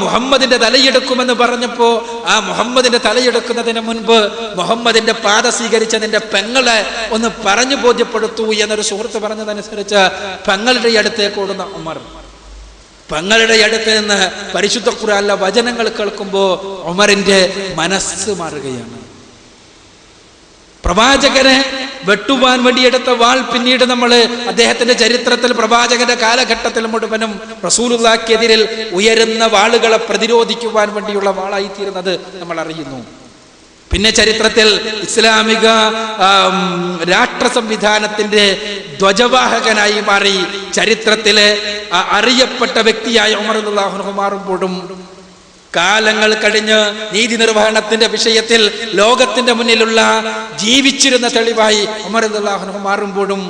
മുഹമ്മദിന്റെ തലയെടുക്കുമെന്ന് പറഞ്ഞപ്പോ ആ മുഹമ്മദിന്റെ തലയെടുക്കുന്നതിന് മുൻപ് മുഹമ്മദിന്റെ പാത സ്വീകരിച്ച നിന്റെ പെങ്ങളെ ഒന്ന് പറഞ്ഞു ബോധ്യപ്പെടുത്തൂ എന്നൊരു സുഹൃത്ത് പറഞ്ഞതനുസരിച്ച് പെങ്ങളുടെ അടുത്തേക്ക് ഓടുന്ന ഉമർ, പെങ്ങളുടെ അടുത്ത് നിന്ന് പരിശുദ്ധ ഖുർആനിലെ വചനങ്ങൾ കേൾക്കുമ്പോ ഉമറിന്റെ മനസ്സ് മാറുകയാണ്. പ്രവാചകനെ വെട്ടുവാൻ വേണ്ടിയെടുത്ത വാൾ പിന്നീട് നമ്മൾ അദ്ദേഹത്തിന്റെ ചരിത്രത്തിൽ പ്രവാചകന്റെ കാലഘട്ടത്തിൽ മുഴുവനും റസൂലുള്ളാഹിക്കെതിരിൽ ഉയരുന്ന വാളുകളെ പ്രതിരോധിക്കുവാൻ വേണ്ടിയുള്ള വാളായി തീരുന്നത് നമ്മൾ അറിയുന്നു. പിന്നെ ചരിത്രത്തിൽ ഇസ്ലാമിക രാഷ്ട്ര സംവിധാനത്തിന്റെ ധ്വജവാഹകനായി മാറി ചരിത്രത്തിലെ അറിയപ്പെട്ട വ്യക്തിയായ ഉമർ റളിയല്ലാഹു അൻഹു മാറുമ്പോഴും, കാലങ്ങൾ കഴിഞ്ഞ് നീതി നിർവഹണത്തിന്റെ വിഷയത്തിൽ ലോകത്തിന്റെ മുന്നിലുള്ള ജീവിച്ചിരുന്ന തെളിവായി ഉമർ റളിയല്ലാഹു അൻഹു മാറുമ്പോഴും,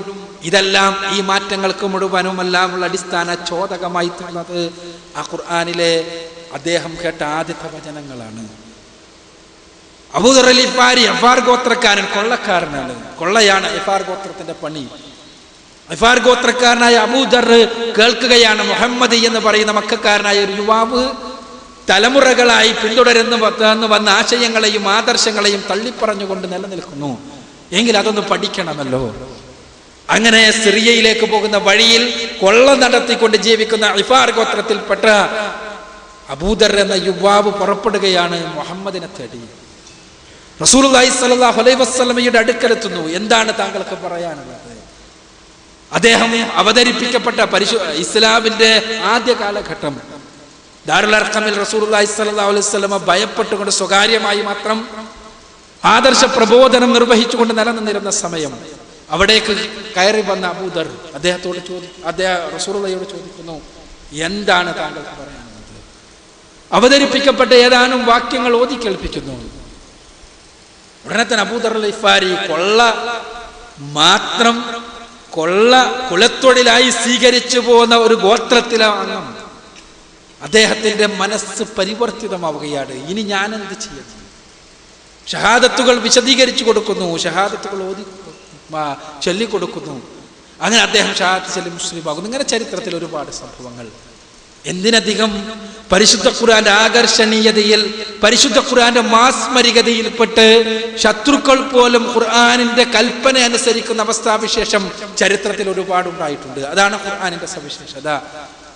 ഇതെല്ലാം ഈ മാറ്റങ്ങൾക്ക് മുഴുവനുമെല്ലാമുള്ള അടിസ്ഥാന ചോദകമായി തീർന്നത് ആ ഖുർആനിലെ അദ്ദേഹം കേട്ട ആദ്യത്തെ വചനങ്ങളാണ്. അബൂദർ ഗിഫാരി ഗഫാർ ഗോത്രക്കാരൻ, കൊള്ളക്കാരനാണ്. കൊള്ളയാണ് ഗഫാർ ഗോത്രത്തിന്റെ പണി. ഗഫാർ ഗോത്രക്കാരനായ അബൂദർ കേൾക്കുകയാണ് മുഹമ്മദ് എന്ന് പറയുന്ന മക്കക്കാരനായ ഒരു യുവാവ് തലമുറകളായി പിന്തുടരുന്നു വന്ന ആശയങ്ങളെയും ആദർശങ്ങളെയും തള്ളിപ്പറഞ്ഞുകൊണ്ട് നിലനിൽക്കുന്നു. എങ്കിൽ അതൊന്ന് പഠിക്കണമല്ലോ. അങ്ങനെ സിറിയയിലേക്ക് പോകുന്ന വഴിയിൽ കൊള്ള നടത്തിക്കൊണ്ട് ജീവിക്കുന്ന ഗഫാർ ഗോത്രത്തിൽപ്പെട്ട അബൂദർ എന്ന യുവാവ് പുറപ്പെടുകയാണ് മുഹമ്മദിനെ തേടി. റസൂലുള്ളാഹി സ്വല്ലല്ലാഹു അലൈഹി വസല്ലമയുടെ അടുക്കലെത്തുന്നു. എന്താണ് താങ്കൾക്ക് പറയാനുള്ളത്? അദ്ദേഹം അവതരിപ്പിക്കപ്പെട്ട ഇസ്ലാമിന്റെ ആദ്യ കാലഘട്ടം ദാറുൽ അർഖമിൽ റസൂലുള്ളാഹി സ്വല്ലല്ലാഹു അലൈഹി വസല്ലമ ഭയപ്പെട്ടുകൊണ്ട് സ്വകാര്യമായി മാത്രം ആദർശ പ്രബോധനം നിർവഹിച്ചുകൊണ്ട് നിലനിന്നിരുന്ന സമയം, അവിടേക്ക് കയറി വന്ന അബൂദർ അദ്ദേഹം റസൂലുള്ളാഹിയോട് ചോദിക്കുന്നു, എന്താണ് താങ്കൾക്ക് പറയാനുള്ളത്? അവതരിപ്പിക്കപ്പെട്ട ഏതാനും വാക്യങ്ങൾ ഓതി കേൾപ്പിക്കുന്നു. ഉടനെ തന്നെ അബൂദർ ഗിഫാരി കുലത്തൊഴിലായി സ്വീകരിച്ചു പോകുന്ന ഒരു ഗോത്രത്തിലെ അംഗം, അദ്ദേഹത്തിന്റെ മനസ്സ് പരിവർത്തിതമാവുകയാണ്. ഇനി ഞാൻ എന്ത് ചെയ്യുന്നു? ഷഹാദത്തുകൾ വിശദീകരിച്ചു കൊടുക്കുന്നു, ഷഹാദത്തുകൾ ചൊല്ലിക്കൊടുക്കുന്നു. അങ്ങനെ അദ്ദേഹം ഷഹാദത്ത് ചൊല്ലി മുസ്ലിമാകുന്നു. ഇങ്ങനെ ചരിത്രത്തിൽ ഒരുപാട് സംഭവങ്ങൾ. എന്തിനധികം പരിശുദ്ധ ഖുർആന്റെ ആകർഷണീയതയിൽ, പരിശുദ്ധ ഖുർആന്റെ മാസ്മരികതയിൽപ്പെട്ട് ശത്രുക്കൾ പോലും ഖുർആനിന്റെ കൽപ്പന അനുസരിക്കുന്ന അവസ്ഥാവിശേഷം ചരിത്രത്തിൽ ഒരുപാടുണ്ടായിട്ടുണ്ട്. അതാണ് ഖുർആനിന്റെ സവിശേഷത.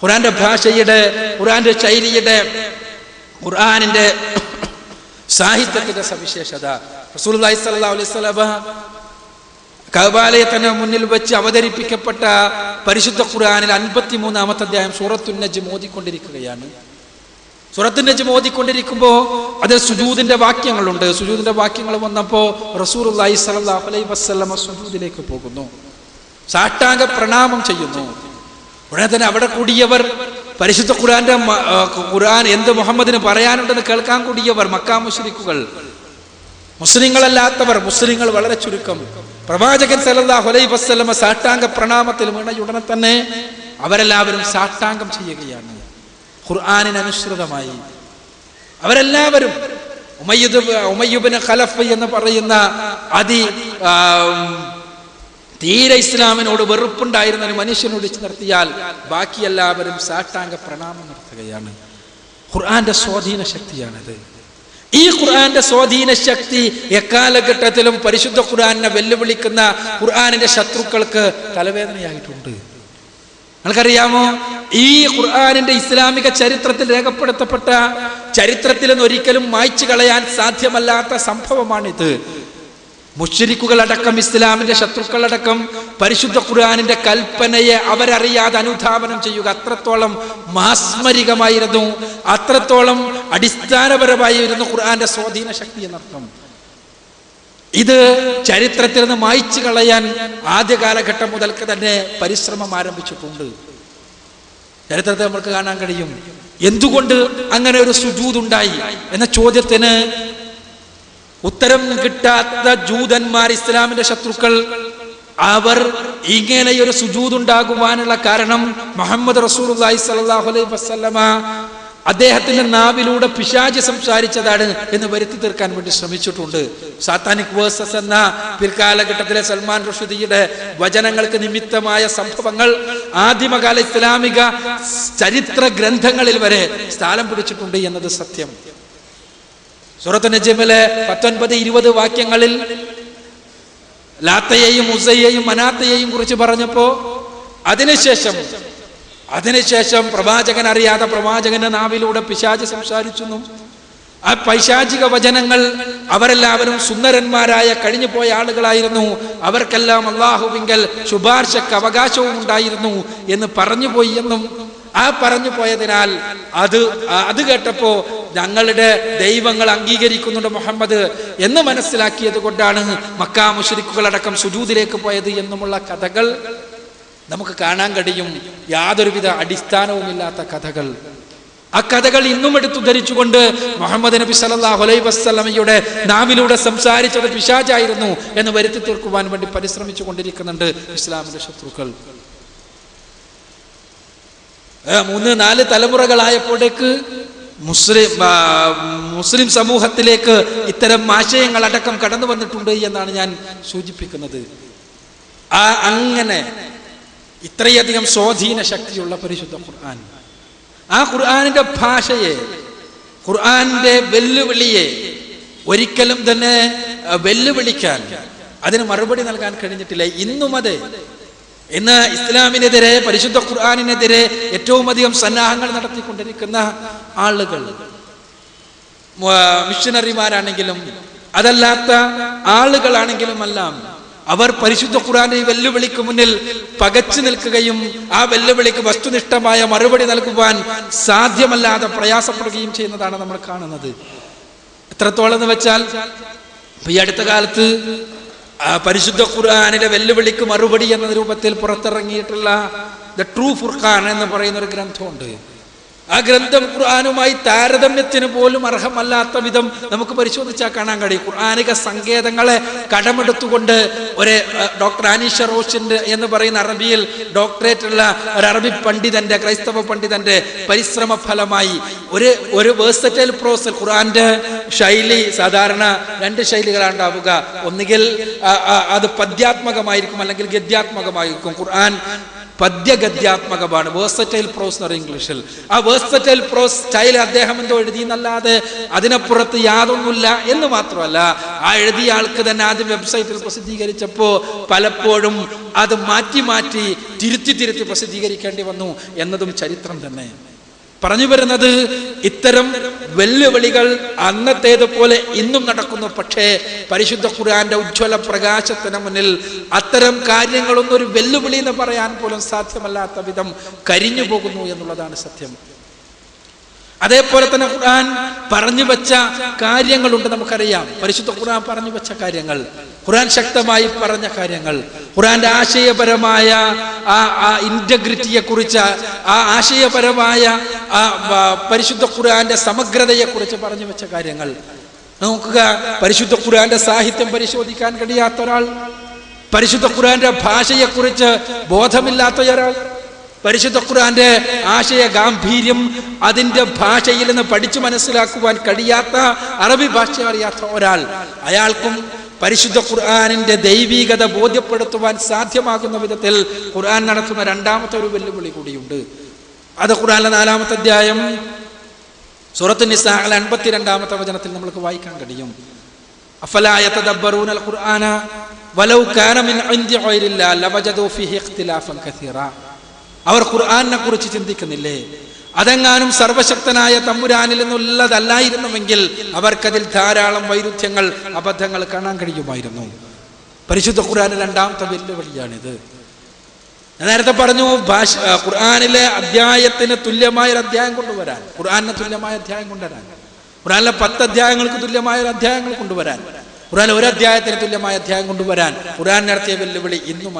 ഖുർആന്റെ ഭാഷയുടെ, ഖുർആന്റെ ശൈലിയുടെ, ഖുർആനിന്റെ സാഹിത്യത്തിന്റെ സവിശേഷത. റസൂലുള്ളാഹി സ്വല്ലല്ലാഹു അലൈഹി വസല്ലം കഅബാലയത്തിന് മുന്നിൽ വെച്ച് അവതരിപ്പിക്കപ്പെട്ട പരിശുദ്ധ ഖുർആനിൽ 53-ാമത്തെ അധ്യായം സൂറത്തുൻ നജ്ം ഓതിക്കൊണ്ടിരിക്കുകയാണ്. സൂറത്തുൻ നജ്ം ഓതിക്കൊണ്ടിരിക്കുമ്പോൾ അതിൽ സുജൂദിന്റെ വാക്യങ്ങളുണ്ട്. സുജൂദിന്റെ വാക്യങ്ങൾ വന്നപ്പോൾ റസൂലുള്ളാഹി സ്വല്ലല്ലാഹു അലൈഹി വസല്ലം സുജൂദിലേക്ക് പോകുന്നു, സാഷ്ടാംഗ പ്രണാമം ചെയ്യുന്നു. ഉടനെ തന്നെ അവിടെ കൂടിയവർ, പരിശുദ്ധ ഖുർആൻ എന്ത് മുഹമ്മദിന് പറയാനുണ്ടെന്ന് കേൾക്കാൻ കൂടിയവർ മക്കാ മുശ്രിക്കുകൾ, മുസ്ലിങ്ങളല്ലാത്തവർ, മുസ്ലിങ്ങൾ വളരെ ചുരുക്കം, പ്രവാചകൻ സല്ലല്ലാഹു അലൈഹി വസല്ലമ സാഷ്ടാംഗ പ്രണാമത്തിൽ വീണ ഉടനെ തന്നെ അവരെല്ലാവരും സാഷ്ടാംഗം ചെയ്യുകയാണ് ഖുർആനിനനുസൃതമായി. അവരെല്ലാവരും ഉമയ്യബ്നു ഖലഫ് എന്ന് പറയുന്ന തീരെ ഇസ്ലാമിനോട് വെറുപ്പുണ്ടായിരുന്ന ഒരു മനുഷ്യനോട് നിർത്തിയാൽ ബാക്കി എല്ലാവരും സാഷ്ടാംഗ പ്രണാമം നടത്തുകയാണ്. ഖുർആന്റെ സ്വാധീന ശക്തിയാണിത്. ഈ ഖുർആന്റെ സ്വാധീന ശക്തി എക്കാലഘട്ടത്തിലും പരിശുദ്ധ ഖുർആനെ വെല്ലുവിളിക്കുന്ന ഖുർആനിന്റെ ശത്രുക്കൾക്ക് തലവേദനയായിട്ടുണ്ട്. നിങ്ങൾക്കറിയാമോ, ഈ ഖുർആനിന്റെ ഇസ്ലാമിക ചരിത്രത്തിൽ രേഖപ്പെടുത്തപ്പെട്ട ചരിത്രത്തിൽ നിന്ന് ഒരിക്കലും മായ്ച്ചു കളയാൻ സാധ്യമല്ലാത്ത സംഭവമാണിത്. മുശ്രിക്കുകളടക്കം, ഇസ്ലാമിന്റെ ശത്രുക്കളടക്കം പരിശുദ്ധ ഖുർആനിന്റെ കൽപ്പനയെ അവരറിയാതെ അനുധാവനം ചെയ്യുക അത്രത്തോളം മാസ്മരികമായിരുന്നു, അത്രത്തോളം അടിസ്ഥാനപരമായിരുന്നു ഖുർആന്റെ സ്വാധീന ശക്തി എന്നർത്ഥം. ഇത് ചരിത്രത്തിൽ നിന്ന് മായ്ച്ചു കളയാൻ ആദ്യ കാലഘട്ടം മുതൽക്ക് തന്നെ പരിശ്രമം ആരംഭിച്ചിട്ടുണ്ട്. ചരിത്രത്തെ നമുക്ക് കാണാൻ കഴിയും. എന്തുകൊണ്ട് അങ്ങനെ ഒരു സുജൂദ് ഉണ്ടായി എന്ന ചോദ്യത്തിന് ഉത്തരം കിട്ടാത്ത ജൂതന്മാർ, ഇസ്ലാമിന്റെ ശത്രുക്കൾ, അവർ ഇങ്ങനെയൊരു സുജൂദ് ഉണ്ടാകുവാനുള്ള കാരണം മുഹമ്മദ് റസൂലുള്ളാഹി സ്വല്ലല്ലാഹു അലൈഹി വസല്ലമ അദ്ദേഹത്തിന്റെ നാവിലൂടെ പിശാച് സംസാരിച്ചതാണ് എന്ന് വരുത്തി തീർക്കാൻ വേണ്ടി ശ്രമിച്ചിട്ടുണ്ട്. സാത്താനിക് വേഴ്സസ് എന്ന പിൽക്കാലഘട്ടത്തിലെ സൽമാൻ റുഷ്ദിയുടെ വചനങ്ങൾക്ക് നിമിത്തമായ സംഭവങ്ങൾ ആദിമകാല ഇസ്ലാമിക ചരിത്ര ഗ്രന്ഥങ്ങളിൽ വരെ സ്ഥാനം പിടിച്ചിട്ടുണ്ട് എന്നത് സത്യം. സൂറത്ത് നജ്മിലെ 19-20 വാക്യങ്ങളിൽ ലാത്തയെയും ഉസ്സയെയും മനാത്തയെയും കുറിച്ച് പറഞ്ഞപ്പോ അതിനുശേഷം പ്രവാചകൻ അറിയാതെ പ്രവാചകന്റെ നാവിലൂടെ പിശാച് സംസാരിച്ചു. ആ പൈശാചിക വചനങ്ങൾ അവരെല്ലാവരും സുന്ദരന്മാരായ കഴിഞ്ഞു പോയ ആളുകളായിരുന്നു, അവർക്കെല്ലാം അല്ലാഹുവിങ്കൽ ശുപാർശക്ക് അവകാശവും ഉണ്ടായിരുന്നു എന്ന് പറഞ്ഞുപോയി എന്നും, ആ പറഞ്ഞു പോയതിനാൽ അത് കേട്ടപ്പോ ഞങ്ങളുടെ ദൈവങ്ങൾ അംഗീകരിക്കുന്നുണ്ട് മുഹമ്മദ് എന്ന് മനസ്സിലാക്കിയത് കൊണ്ടാണ് മക്കാ മുശ്രിക്കുകളടക്കം സുജൂദിലേക്ക് പോയത് എന്നുമുള്ള കഥകൾ നമുക്ക് കാണാൻ കഴിയും. യാതൊരുവിധ അടിസ്ഥാനവുമില്ലാത്ത കഥകൾ. ആ കഥകൾ ഇന്നും എടുത്തുദ്ധരിച്ചുകൊണ്ട് മുഹമ്മദ് നബി സല്ലല്ലാഹു അലൈഹി വസല്ലമയുടെ നാവിലൂടെ സംസാരിച്ചത് പിശാചായിരുന്നു എന്ന് വരുത്തി തീർക്കുവാൻ വേണ്ടി പരിശ്രമിച്ചു കൊണ്ടിരിക്കുന്നുണ്ട് ഇസ്ലാമിന്റെ ശത്രുക്കൾ. 3-4 തലമുറകളായപ്പോഴേക്ക് മുസ്ലിം സമൂഹത്തിലേക്ക് ഇത്തരം ആശയങ്ങളടക്കം കടന്നു വന്നിട്ടുണ്ട് എന്നാണ് ഞാൻ സൂചിപ്പിക്കുന്നത്. അങ്ങനെ ഇത്രയധികം സ്വാധീന ശക്തിയുള്ള പരിശുദ്ധ ഖുർആൻ, ആ ഖുർആനിന്റെ ഭാഷയെ, ഖുർആന്റെ വെല്ലുവിളിയെ ഒരിക്കലും തന്നെ വെല്ലുവിളിക്കാൻ, അതിന് മറുപടി നൽകാൻ കഴിഞ്ഞിട്ടില്ല. ഇന്ന് ഇസ്ലാമിനെതിരെ, പരിശുദ്ധ ഖുർആനിനെതിരെ ഏറ്റവും അധികം സന്നാഹങ്ങൾ നടത്തിക്കൊണ്ടിരിക്കുന്ന ആളുകൾ, മിഷനറിമാരാണെങ്കിലും അതല്ലാത്ത ആളുകളാണെങ്കിലുമെല്ലാം അവർ പരിശുദ്ധ ഖുർആന്റെ ഈ വെല്ലുവിളിക്ക് മുന്നിൽ പകച്ചു നിൽക്കുകയും ആ വെല്ലുവിളിക്ക് വസ്തുനിഷ്ഠമായ മറുപടി നൽകുവാൻ സാധ്യമല്ലാതെ പ്രയാസപ്പെടുകയും ചെയ്യുന്നതാണ് നമ്മൾ കാണുന്നത്. എത്രത്തോളം എന്ന് വെച്ചാൽ ഈ അടുത്ത കാലത്ത് പരിശുദ്ധ ഖുർആനിലെ വെല്ലുവിളിക്ക് മറുപടി എന്ന രൂപത്തിൽ പുറത്തിറങ്ങിയിട്ടുള്ള ദ ട്രൂ ഫുർഖാൻ എന്ന് പറയുന്ന ഒരു ഗ്രന്ഥമുണ്ട്. ആ ഗ്രന്ഥം ഖുർആനുമായി താരതമ്യത്തിന് പോലും അർഹമല്ലാത്ത വിധം നമുക്ക് പരിശോധിച്ചാൽ കാണാൻ കഴിയും. ഖുർആനിക സങ്കേതങ്ങളെ കടമെടുത്തുകൊണ്ട് ഒരു ഡോക്ടർ അനീഷ റോഷിന്റെ എന്ന് പറയുന്ന അറബിയിൽ ഡോക്ടറേറ്റ് ഉള്ള ഒരു അറബി പണ്ഡിതന്റെ, ക്രൈസ്തവ പണ്ഡിതന്റെ പരിശ്രമ ഫലമായി ഒരു വേഴ്സറ്റൈൽ പ്രോസ്, ഖുർആന്റെ ശൈലി സാധാരണ രണ്ട് ശൈലികളാണ് ഉണ്ടാവുക. ഒന്നുകിൽ അത് പദ്യാത്മകമായിരിക്കും, അല്ലെങ്കിൽ ഗദ്യാത്മകമായിരിക്കും. ഖുർആൻ പദ്യഗദ്യാത്മകമാണ്, വേഴ്സറ്റൈൽ പ്രോസ് എന്ന് പറയും ഇംഗ്ലീഷിൽ. ആ വേഴ്സറ്റൈൽ പ്രോസ് സ്റ്റൈൽ അദ്ദേഹം എന്തോ എഴുതി എന്നല്ലാതെ അതിനപ്പുറത്ത് യാതൊന്നുമില്ല എന്ന് മാത്രമല്ല, ആ എഴുതിയ ആൾക്ക് തന്നെ ആദ്യം വെബ്സൈറ്റിൽ പ്രസിദ്ധീകരിച്ചപ്പോ പലപ്പോഴും അത് മാറ്റി മാറ്റി തിരുത്തി പ്രസിദ്ധീകരിക്കേണ്ടി വന്നു എന്നതും ചരിത്രം തന്നെ. പറഞ്ഞു വരുന്നത്, ഇത്തരം വെല്ലുവിളികൾ അന്നത്തേതുപോലെ ഇന്നും നടക്കുന്നു. പക്ഷേ പരിശുദ്ധ ഖുർആന്റെ ഉജ്ജ്വല പ്രകാശത്തിന് മുന്നിൽ അത്തരം കാര്യങ്ങളൊന്നും ഒരു വെല്ലുവിളി എന്ന് പറയാൻ പോലും സാധ്യമല്ലാത്ത വിധം കരിഞ്ഞു പോകുന്നു എന്നുള്ളതാണ് സത്യം. അതേപോലെ തന്നെ ഖുർആൻ പറഞ്ഞു വെച്ച കാര്യങ്ങളുണ്ട്, നമുക്കറിയാം. പരിശുദ്ധ ഖുർആൻ പറഞ്ഞു വെച്ച കാര്യങ്ങൾ, ഖുർആൻ ശക്തമായി പറഞ്ഞ കാര്യങ്ങൾ, ഖുർആന്റെ ആശയപരമായ ആ ഇന്റഗ്രിറ്റിയെ കുറിച്ച്, ആ ആശയപരമായ പരിശുദ്ധ ഖുർആന്റെ സമഗ്രതയെ കുറിച്ച് പറഞ്ഞു വെച്ച കാര്യങ്ങൾ നോക്കുക. പരിശുദ്ധ ഖുർആന്റെ സാഹിത്യം പരിശോധിക്കാൻ കഴിയാത്ത ഒരാൾ, പരിശുദ്ധ ഖുർആന്റെ ഭാഷയെക്കുറിച്ച് ബോധമില്ലാത്ത ഒരാൾ, പരിശുദ്ധ ഖുർആന്റെ ആശയ ഗാംഭീര്യം അതിന്റെ ഭാഷയിൽ നിന്ന് പഠിച്ചു മനസ്സിലാക്കുവാൻ കഴിയാത്ത, അറബി ഭാഷ അറിയാത്ത ഒരാൾ, അയാൾക്കും പരിശുദ്ധ ഖുർആനിന്റെ ദൈവീകത ബോധ്യപ്പെടുത്തുവാൻ സാധ്യമാകുന്ന വിധത്തിൽ ഖുർആൻ നടത്തുന്ന രണ്ടാമത്തെ ഒരു വെല്ലുവിളി കൂടിയുണ്ട്. അത് ഖുർആനിലെ 4-ാമത്തെ അധ്യായം സൂറത്ത് നിസാഇലെ 82-ാമത്തെ വചനത്തിൽ നമുക്ക് വായിക്കാൻ കഴിയും. അഫലാ യതദബ്ബറൂനൽ ഖുർആന വലൗ കാന മിൻ ഇൻദി ഗൈരില്ലാഹി ലവജദൂ ഫീഹി ഇഖ്തിലാഫൻ കസീറാ. അവർ ഖുർആനെ കുറിച്ച് ചിന്തിക്കുന്നില്ലേ? അതെങ്ങാനും സർവശക്തനായ തമ്പുരാനിൽ നിന്നുള്ളതല്ലായിരുന്നുവെങ്കിൽ അവർക്കതിൽ ധാരാളം വൈരുദ്ധ്യങ്ങൾ, അബദ്ധങ്ങൾ കാണാൻ കഴിയുമായിരുന്നു. പരിശുദ്ധ ഖുർആനിലെ രണ്ടാമത്തെ വെല്ലുവിളിയാണിത്. ഞാൻ നേരത്തെ പറഞ്ഞു, ഖുർആനിലെ അധ്യായത്തിന് തുല്യമായ ഒരു അധ്യായം കൊണ്ടുവരാൻ, ഖുർആനിന് തുല്യമായ അധ്യായം കൊണ്ടുവരാൻ, ഖുർആനിലെ 10 അധ്യായങ്ങൾക്ക് തുല്യമായ ഒരു അധ്യായങ്ങൾ കൊണ്ടുവരാൻ, ഖുർആൻ ഒരു അധ്യായത്തിന് തുല്യമായ അധ്യായം കൊണ്ടുവരാൻ ഖുർആൻ നടത്തിയ വെല്ലുവിളി ഇന്നും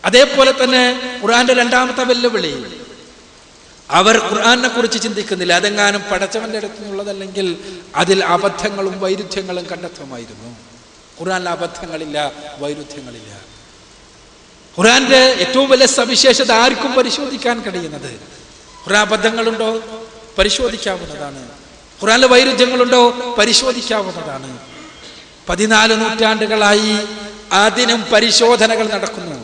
അതേപോലെ തന്നെ ഖുർആന്റെ രണ്ടാമത്തെ വെല്ലുവിളി, അവർ ഖുർആനെ കുറിച്ച് ചിന്തിക്കുന്നില്ല. അതെങ്ങാനും പടച്ചവന്റെ അടുത്ത് നിന്നുള്ളതല്ലെങ്കിൽ അതിൽ അബദ്ധങ്ങളും വൈരുദ്ധ്യങ്ങളും കണ്ടെത്തുമായിരുന്നു. ഖുർആനിൽ അബദ്ധങ്ങളില്ല, വൈരുദ്ധ്യങ്ങളില്ല. ഖുർആന്റെ ഏറ്റവും വലിയ സവിശേഷത ആർക്കും പരിശോധിക്കാൻ കഴിയുന്നത്. ഖുർആൻ അബദ്ധങ്ങളുണ്ടോ? പരിശോധിക്കാവുന്നതാണ്. ഖുർആനിലെ വൈരുദ്ധ്യങ്ങളുണ്ടോ? പരിശോധിക്കാവുന്നതാണ്. 14 നൂറ്റാണ്ടുകളായി അതിനും പരിശോധനകൾ നടക്കുന്നു,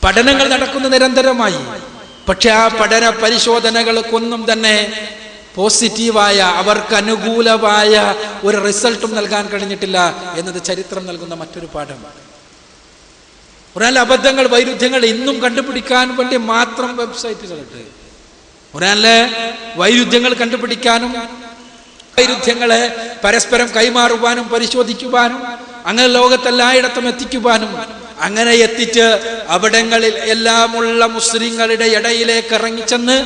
പഠനങ്ങൾ നടക്കുന്നു നിരന്തരമായി. പക്ഷെ ആ പഠന പരിശോധനകൾക്കൊന്നും തന്നെ പോസിറ്റീവായ, അവർക്ക് അനുകൂലമായ ഒരു റിസൾട്ടും നൽകാൻ കഴിഞ്ഞിട്ടില്ല എന്നത് ചരിത്രം നൽകുന്ന മറ്റൊരു പാഠമാണ്. ഖുർആനിലെ അബദ്ധങ്ങൾ, വൈരുദ്ധ്യങ്ങൾ ഇന്നും കണ്ടുപിടിക്കാൻ വേണ്ടി മാത്രം വെബ്സൈറ്റുകളുണ്ട്. ഖുർആനിലെ വൈരുദ്ധ്യങ്ങൾ കണ്ടുപിടിക്കാനും വൈരുദ്ധ്യങ്ങളെ പരസ്പരം കൈമാറുവാനും പരിശോധിക്കുവാനും അങ്ങനെ ലോകത്തെല്ലായിടത്തും എത്തിക്കുവാനും, അങ്ങനെ എത്തിച്ച് അവിടങ്ങളിൽ എല്ലാമുള്ള മുസ്ലിങ്ങളുടെ ഇടയിലേക്ക് ഇറങ്ങിച്ചെന്ന്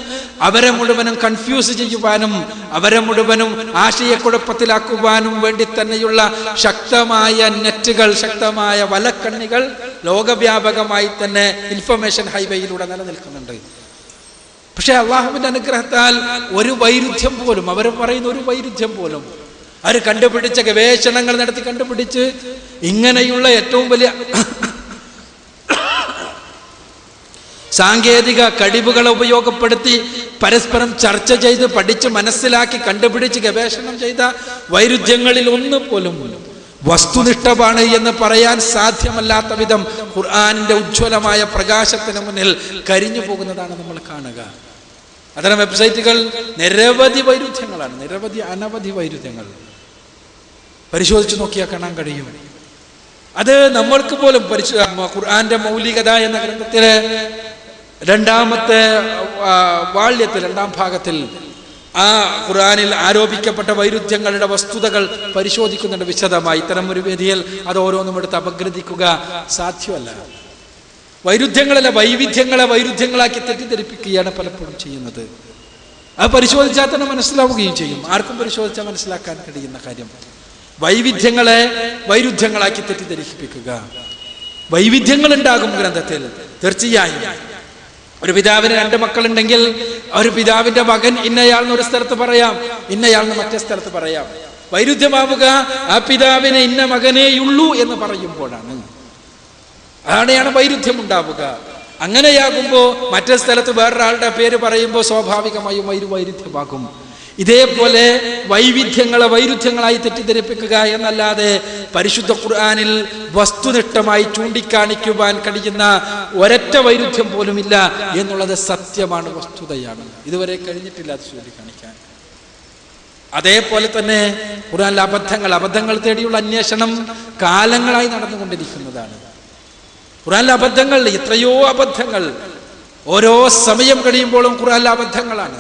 അവരെ മുഴുവനും കൺഫ്യൂസ് ചെയ്യുവാനും അവരെ മുഴുവനും ആശയക്കുഴപ്പത്തിലാക്കുവാനും വേണ്ടി തന്നെയുള്ള ശക്തമായ നെറ്റുകൾ, ശക്തമായ വലക്കണ്ണികൾ ലോകവ്യാപകമായി തന്നെ ഇൻഫർമേഷൻ ഹൈവേയിലൂടെ നിലനിൽക്കുന്നുണ്ട്. പക്ഷെ അള്ളാഹുവിന്റെ അനുഗ്രഹത്താൽ ഒരു വൈരുദ്ധ്യം പോലും, അവർ പറയുന്ന ഒരു വൈരുദ്ധ്യം പോലും അവർ കണ്ടുപിടിച്ച, ഗവേഷണങ്ങൾ നടത്തി കണ്ടുപിടിച്ച് ഇങ്ങനെയുള്ള ഏറ്റവും വലിയ സാങ്കേതിക കഴിവുകളെ ഉപയോഗപ്പെടുത്തി പരസ്പരം ചർച്ച ചെയ്ത് പഠിച്ച് മനസ്സിലാക്കി കണ്ടുപിടിച്ച് ഗവേഷണം ചെയ്ത വൈരുദ്ധ്യങ്ങളിൽ ഒന്ന് പോലും വസ്തുനിഷ്ഠമാണ് എന്ന് പറയാൻ സാധ്യമല്ലാത്ത വിധം ഖുർആനിന്റെ ഉജ്ജ്വലമായ പ്രകാശത്തിന് മുന്നിൽ കരിഞ്ഞു പോകുന്നതാണ് നമ്മൾ കാണുക. അത്തരം വെബ്സൈറ്റുകൾ നിരവധി വൈരുദ്ധ്യങ്ങളാണ്, അനവധി വൈരുദ്ധ്യങ്ങൾ പരിശോധിച്ച് നോക്കിയാൽ കാണാൻ കഴിയും. അത് നമ്മൾക്ക് പോലും ഖുർആന്റെ മൗലികത എന്ന ഗ്രന്ഥത്തിലെ 2-ാമത്തെ വാള്യത്തിൽ 2-ാം ഭാഗത്തിൽ ആ ഖുർആനിൽ ആരോപിക്കപ്പെട്ട വൈരുദ്ധ്യങ്ങളുടെ വസ്തുതകൾ പരിശോധിക്കുന്നുണ്ട് വിശദമായി. ഇത്തരം ഒരു വേദിയിൽ അത് ഓരോന്നും എടുത്ത് അപഗ്രഥിക്കുക സാധ്യമല്ല. വൈരുദ്ധ്യങ്ങളല്ല, വൈവിധ്യങ്ങളാക്കി തെറ്റിദ്ധരിപ്പിക്കുകയാണ് പലപ്പോഴും ചെയ്യുന്നത്. അത് പരിശോധിച്ചാൽ തന്നെ മനസ്സിലാവുകയും ചെയ്യും. ആർക്കും പരിശോധിച്ചാൽ മനസ്സിലാക്കാൻ കഴിയുന്ന കാര്യം. വൈവിധ്യങ്ങളെ വൈരുദ്ധ്യങ്ങളാക്കി തെറ്റിദ്ധരിപ്പിക്കുക. വൈവിധ്യങ്ങൾ ഉണ്ടാകും ഗ്രന്ഥത്തിൽ തീർച്ചയായും. ഒരു പിതാവിന് 2 മക്കളുണ്ടെങ്കിൽ ഒരു പിതാവിന്റെ മകൻ ഇന്നയാൾന്ന് ഒരു സ്ഥലത്ത് പറയാം, ഇന്നയാൾന്ന് മറ്റേ സ്ഥലത്ത് പറയാം. വൈരുദ്ധ്യമാവുക ആ പിതാവിന് ഇന്ന മകനേയുള്ളൂ എന്ന് പറയുമ്പോഴാണ്. അവിടെയാണ് വൈരുദ്ധ്യം ഉണ്ടാവുക. അങ്ങനെയാകുമ്പോൾ മറ്റേ സ്ഥലത്ത് വേറൊരാളുടെ പേര് പറയുമ്പോൾ സ്വാഭാവികമായും വൈരുദ്ധ്യമാകും. ഇതേപോലെ വൈരുദ്ധ്യങ്ങളായി തെറ്റിദ്ധരിപ്പിക്കുക എന്നല്ലാതെ പരിശുദ്ധ ഖുർആനിൽ വസ്തുനിഷ്ഠമായി ചൂണ്ടിക്കാണിക്കുവാൻ കഴിയുന്ന ഒരൊറ്റ വൈരുദ്ധ്യം പോലുമില്ല എന്നുള്ളത് സത്യമാണ്, വസ്തുതയാണ്. ഇതുവരെ കഴിഞ്ഞിട്ടില്ല അത് ചൂണ്ടിക്കാണിക്കാൻ. അതേപോലെ തന്നെ ഖുർആനിലെ അബദ്ധങ്ങൾ തേടിയുള്ള അന്വേഷണം കാലങ്ങളായി നടന്നുകൊണ്ടിരിക്കുന്നതാണ്. ഖുർആനിലെ അബദ്ധങ്ങൾ, എത്രയോ അബദ്ധങ്ങൾ ഓരോ സമയം കഴിയുമ്പോഴും ഖുർആനിലെ അബദ്ധങ്ങളാണ്.